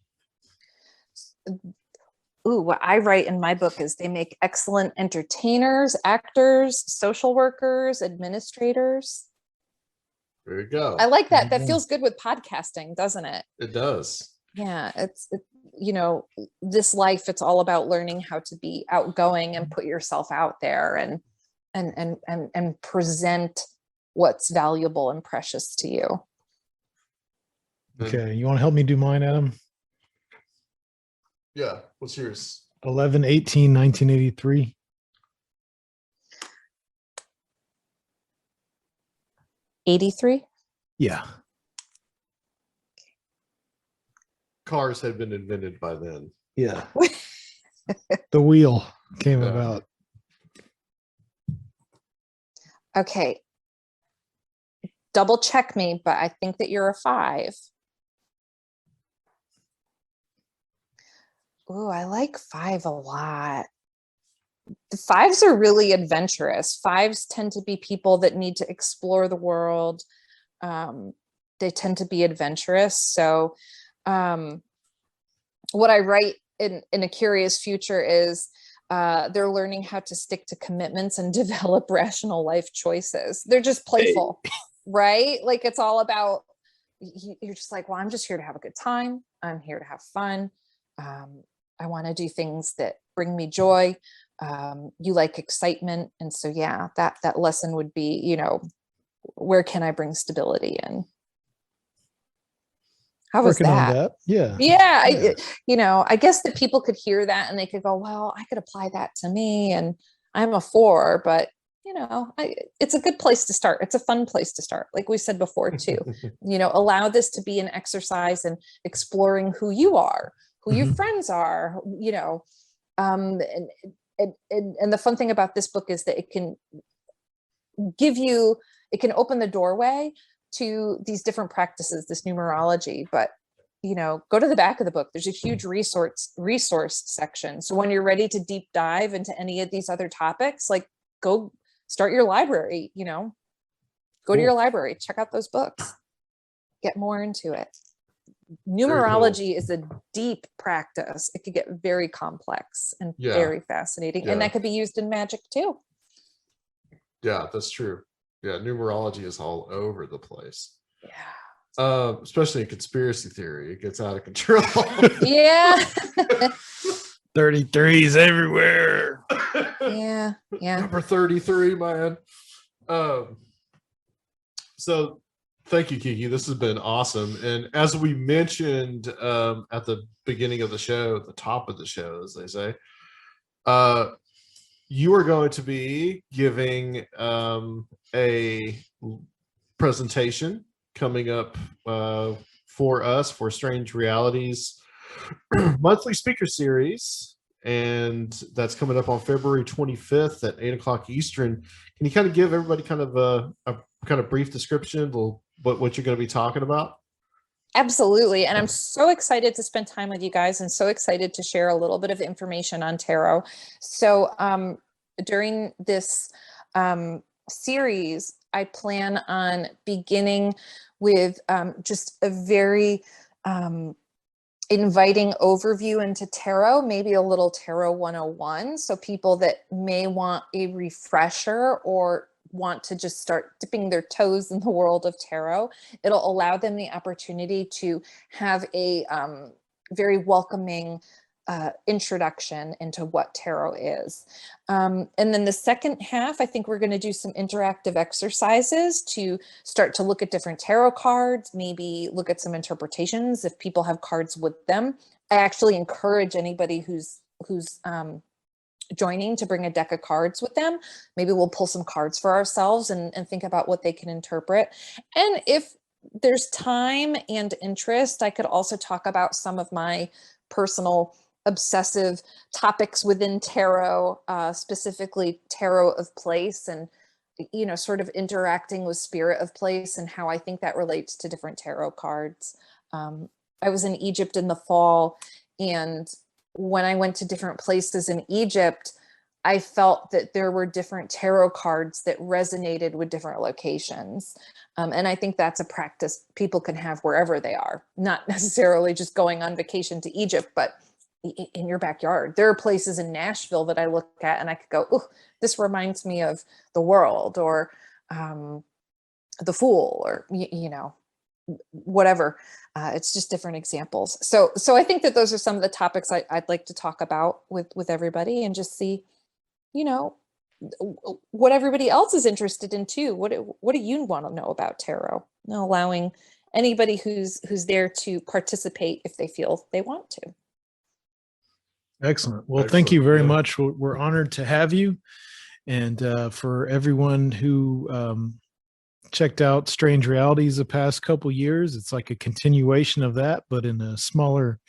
what I write in my book is they make excellent entertainers, actors, social workers, administrators. There you go. I like that. That feels good with podcasting, doesn't it? It does. Yeah. It's this life, it's all about learning how to be outgoing and put yourself out there and present what's valuable and precious to you. Okay. You want to help me do mine, Adam? Yeah. What's yours? 11/18/1983. 83? Yeah. Cars had been invented by then. Yeah. The wheel came about. Okay. Double check me, but I think that you're a 5. Ooh, I like 5 a lot. The 5s are really adventurous. 5s tend to be people that need to explore the world. They tend to be adventurous. So what I write in A Curious Future is they're learning how to stick to commitments and develop rational life choices. They're just playful, right? Like it's all about, you're just like, well, I'm just here to have a good time. I'm here to have fun. I want to do things that bring me joy. You like excitement. And so, yeah, that lesson would be, where can I bring stability in? How was Working that? on that. Yeah. Yeah. I guess that people could hear that and they could go, well, I could apply that to me. And I'm a 4, but it's a good place to start. It's a fun place to start. Like we said before too, allow this to be an exercise in exploring who you are, who your friends are, and the fun thing about this book is that it can open the doorway to these different practices, this numerology, but go to the back of the book. There's a huge resource section. So when you're ready to deep dive into any of these other topics, like go start your library, go to your library, check out those books, get more into it. Numerology is a deep practice. It could get very complex and very fascinating. And that could be used in magic too. Yeah, that's true. Yeah, numerology is all over the place. Yeah. Especially in conspiracy theory. It gets out of control. Yeah. 33s everywhere. Yeah. Number 33, man. So Thank you, Kiki. This has been awesome. And as we mentioned at the beginning of the show, at the top of the show, as they say, you are going to be giving a presentation coming up for us for Strange Realities monthly speaker series. And that's coming up on February 25th at 8 o'clock Eastern. Can you kind of give everybody kind of a kind of brief description of what you're going to be talking about? Absolutely. And I'm so excited to spend time with you guys and so excited to share a little bit of information on tarot. So during this series, I plan on beginning with just a very inviting overview into tarot, maybe a little tarot 101. So people that may want a refresher or want to just start dipping their toes in the world of tarot, it'll allow them the opportunity to have a very welcoming introduction into what tarot is. And then the second half, I think we're going to do some interactive exercises to start to look at different tarot cards, maybe look at some interpretations if people have cards with them. I actually encourage anybody who's joining to bring a deck of cards with them. Maybe we'll pull some cards for ourselves and think about what they can interpret. And if there's time and interest, I could also talk about some of my personal obsessive topics within tarot, specifically tarot of place, and sort of interacting with spirit of place and how I think that relates to different tarot cards. I was in Egypt in the fall, and when I went to different places in Egypt, I felt that there were different tarot cards that resonated with different locations. And I think that's a practice people can have wherever they are, not necessarily just going on vacation to Egypt, but in your backyard. There are places in Nashville that I look at and I could go, oh, this reminds me of The World or The Fool, or, whatever. It's just different examples. So I think that those are some of the topics I'd like to talk about with everybody, and just see, what everybody else is interested in too. What do you want to know about tarot? Allowing anybody who's there to participate if they feel they want to. Excellent. Well, thank you very much. We're honored to have you. And for everyone who checked out Strange Realities the past couple years, it's like a continuation of that, but in a smaller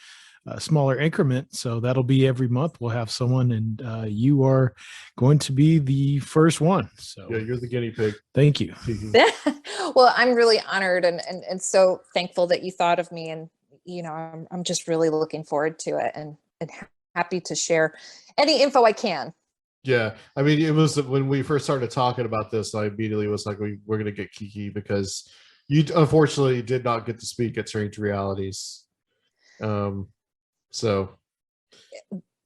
increment. So that'll be every month. We'll have someone, and you are going to be the first one. So yeah, you're the guinea pig. Thank you. Well, I'm really honored and so thankful that you thought of me, and I'm just really looking forward to it and happy to share any info I can. Yeah, I mean, it was when we first started talking about this, I immediately was like, we're going to get Kiki, because you unfortunately did not get to speak at Strange Realities. So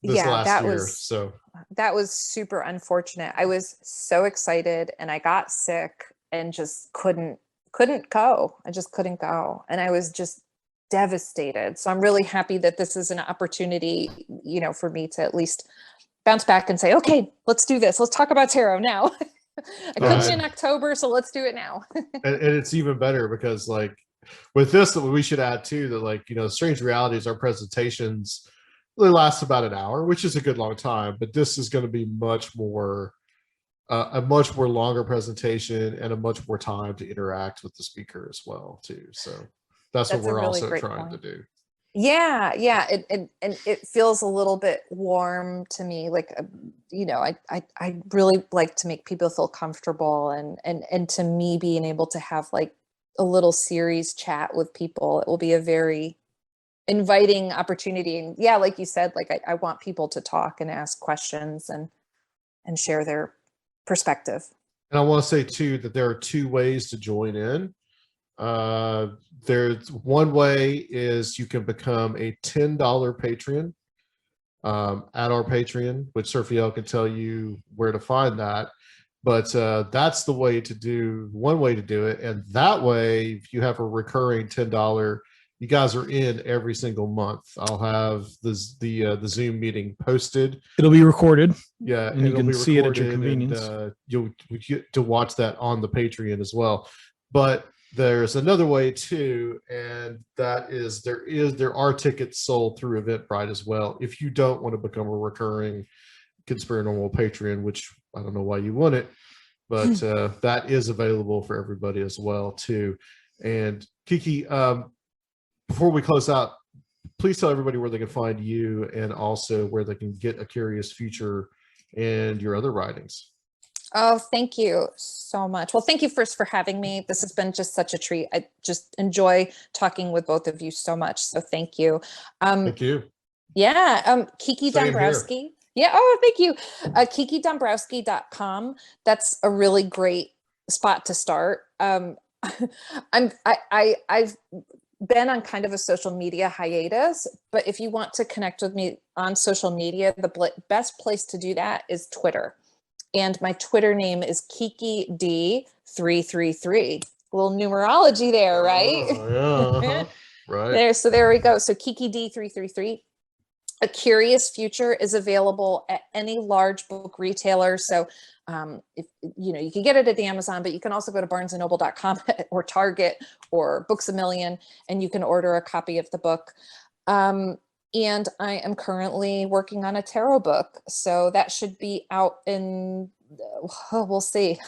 this last year, that was super unfortunate. I was so excited and I got sick and just couldn't go. I just couldn't go. And I was just devastated. So I'm really happy that this is an opportunity, for me to at least bounce back and say, okay, let's do this. Let's talk about tarot now. I couldn't in October, so let's do it now. and it's even better because, like, with this, we should add too that, Strange Realities, our presentations really last about an hour, which is a good long time, but this is going to be a much more longer presentation and a much more time to interact with the speaker as well too. So that's what we're really also trying to do. Yeah. And it feels a little bit warm to me. Like, I really like to make people feel comfortable, and to me, being able to have like a little series chat with people, it will be a very inviting opportunity. And yeah, like you said, like I want people to talk and ask questions and share their perspective. And I want to say too that there are two ways to join in. There's one way is you can become a $10 patron at our Patreon, which Serfiel can tell you where to find that. But that's the way to do, one way to do it. And that way, if you have a recurring $10, you guys are in every single month. I'll have the Zoom meeting posted. It'll be recorded. Yeah, and you can see it at your convenience. And, you'll get to watch that on the Patreon as well. But there's another way too, and that is there are tickets sold through Eventbrite as well. If you don't want to become a recurring Conspirinormal Patreon, which I don't know why you want it, but that is available for everybody as well too. And Kiki, before we close out, please tell everybody where they can find you and also where they can get A Curious Future and your other writings. Oh, thank you so much. Well, thank you first for having me. This has been just such a treat. I just enjoy talking with both of you so much. So thank you. Thank you. Yeah. Kiki Same Dombrowski. here. Yeah. Oh, thank you. KikiDombrowski.com. That's a really great spot to start. I've been on kind of a social media hiatus, but if you want to connect with me on social media, the best place to do that is Twitter. And my Twitter name is Kiki D333. A little numerology there, right? Oh, yeah, right. There we go. So Kiki D333. A Curious Future is available at any large book retailer. So if you can get it at the Amazon, but you can also go to barnesandnoble.com or Target or Books A Million, and you can order a copy of the book. And I am currently working on a tarot book. So that should be out in, we'll see.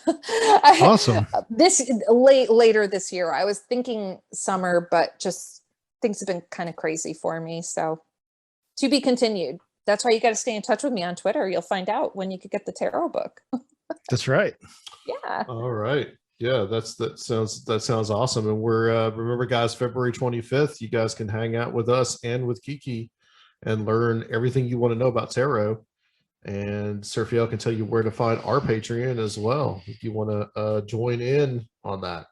Awesome. Later this year. I was thinking summer, but just things have been kind of crazy for me. So to be continued. That's why you got to stay in touch with me on Twitter. You'll find out when you could get the tarot book. That's right. Yeah. All right. Yeah, that sounds awesome. And we're remember, guys, February 25th, you guys can hang out with us and with Kiki and learn everything you want to know about tarot. And Seraphiel can tell you where to find our Patreon as well if you want to join in on that.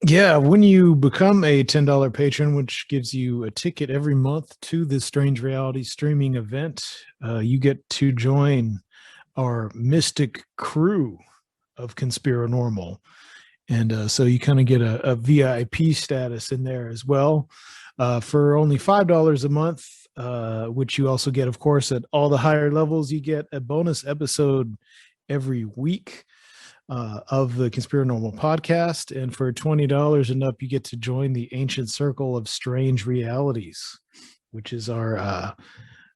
Yeah, when you become a $10 patron, which gives you a ticket every month to the Strange Reality streaming event, you get to join our mystic crew of Conspirinormal. And so you kind of get a VIP status in there as well for only $5 a month, which you also get, of course, at all the higher levels. You get a bonus episode every week of the Conspirinormal podcast. And for $20 and up, you get to join the Ancient Circle of Strange Realities, which is our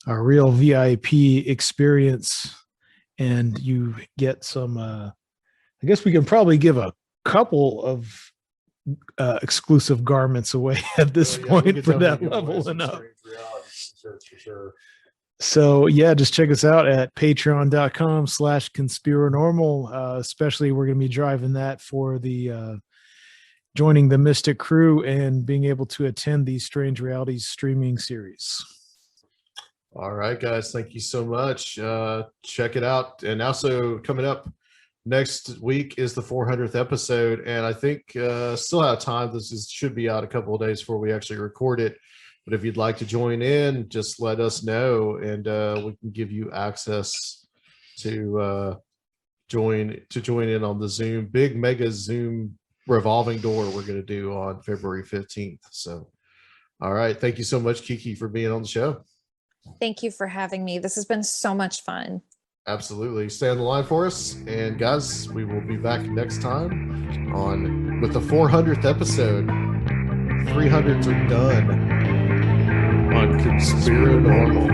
real VIP experience. And you get some, I guess we can probably give a couple of exclusive garments away at this point for that level and up. For sure. So yeah, just check us out at patreon.com/Conspirinormal. Especially we're going to be driving that for the joining the Mystic crew and being able to attend these Strange Realities streaming series. All right, guys. Thank you so much. Check it out. And also coming up next week is the 400th episode. And I think still have time. Should be out a couple of days before we actually record it. But if you'd like to join in, just let us know, and we can give you access to join in on the Zoom, big mega Zoom revolving door we're going to do on February 15th. So, all right. Thank you so much, Kiki, for being on the show. Thank you for having me. This has been so much fun. Absolutely. Stay on the line for us. And guys, we will be back next time with the 400th episode. 300s are done. On Conspirinormal.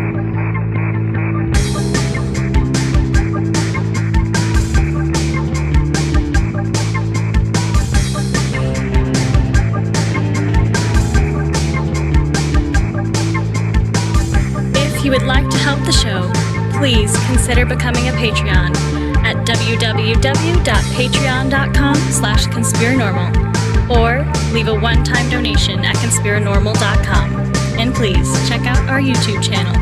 If you would like to help the show, please consider becoming a Patreon at www.patreon.com/Conspirinormal or leave a one-time donation at Conspirinormal.com. And please check out our YouTube channel,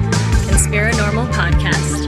Conspirinormal Podcast.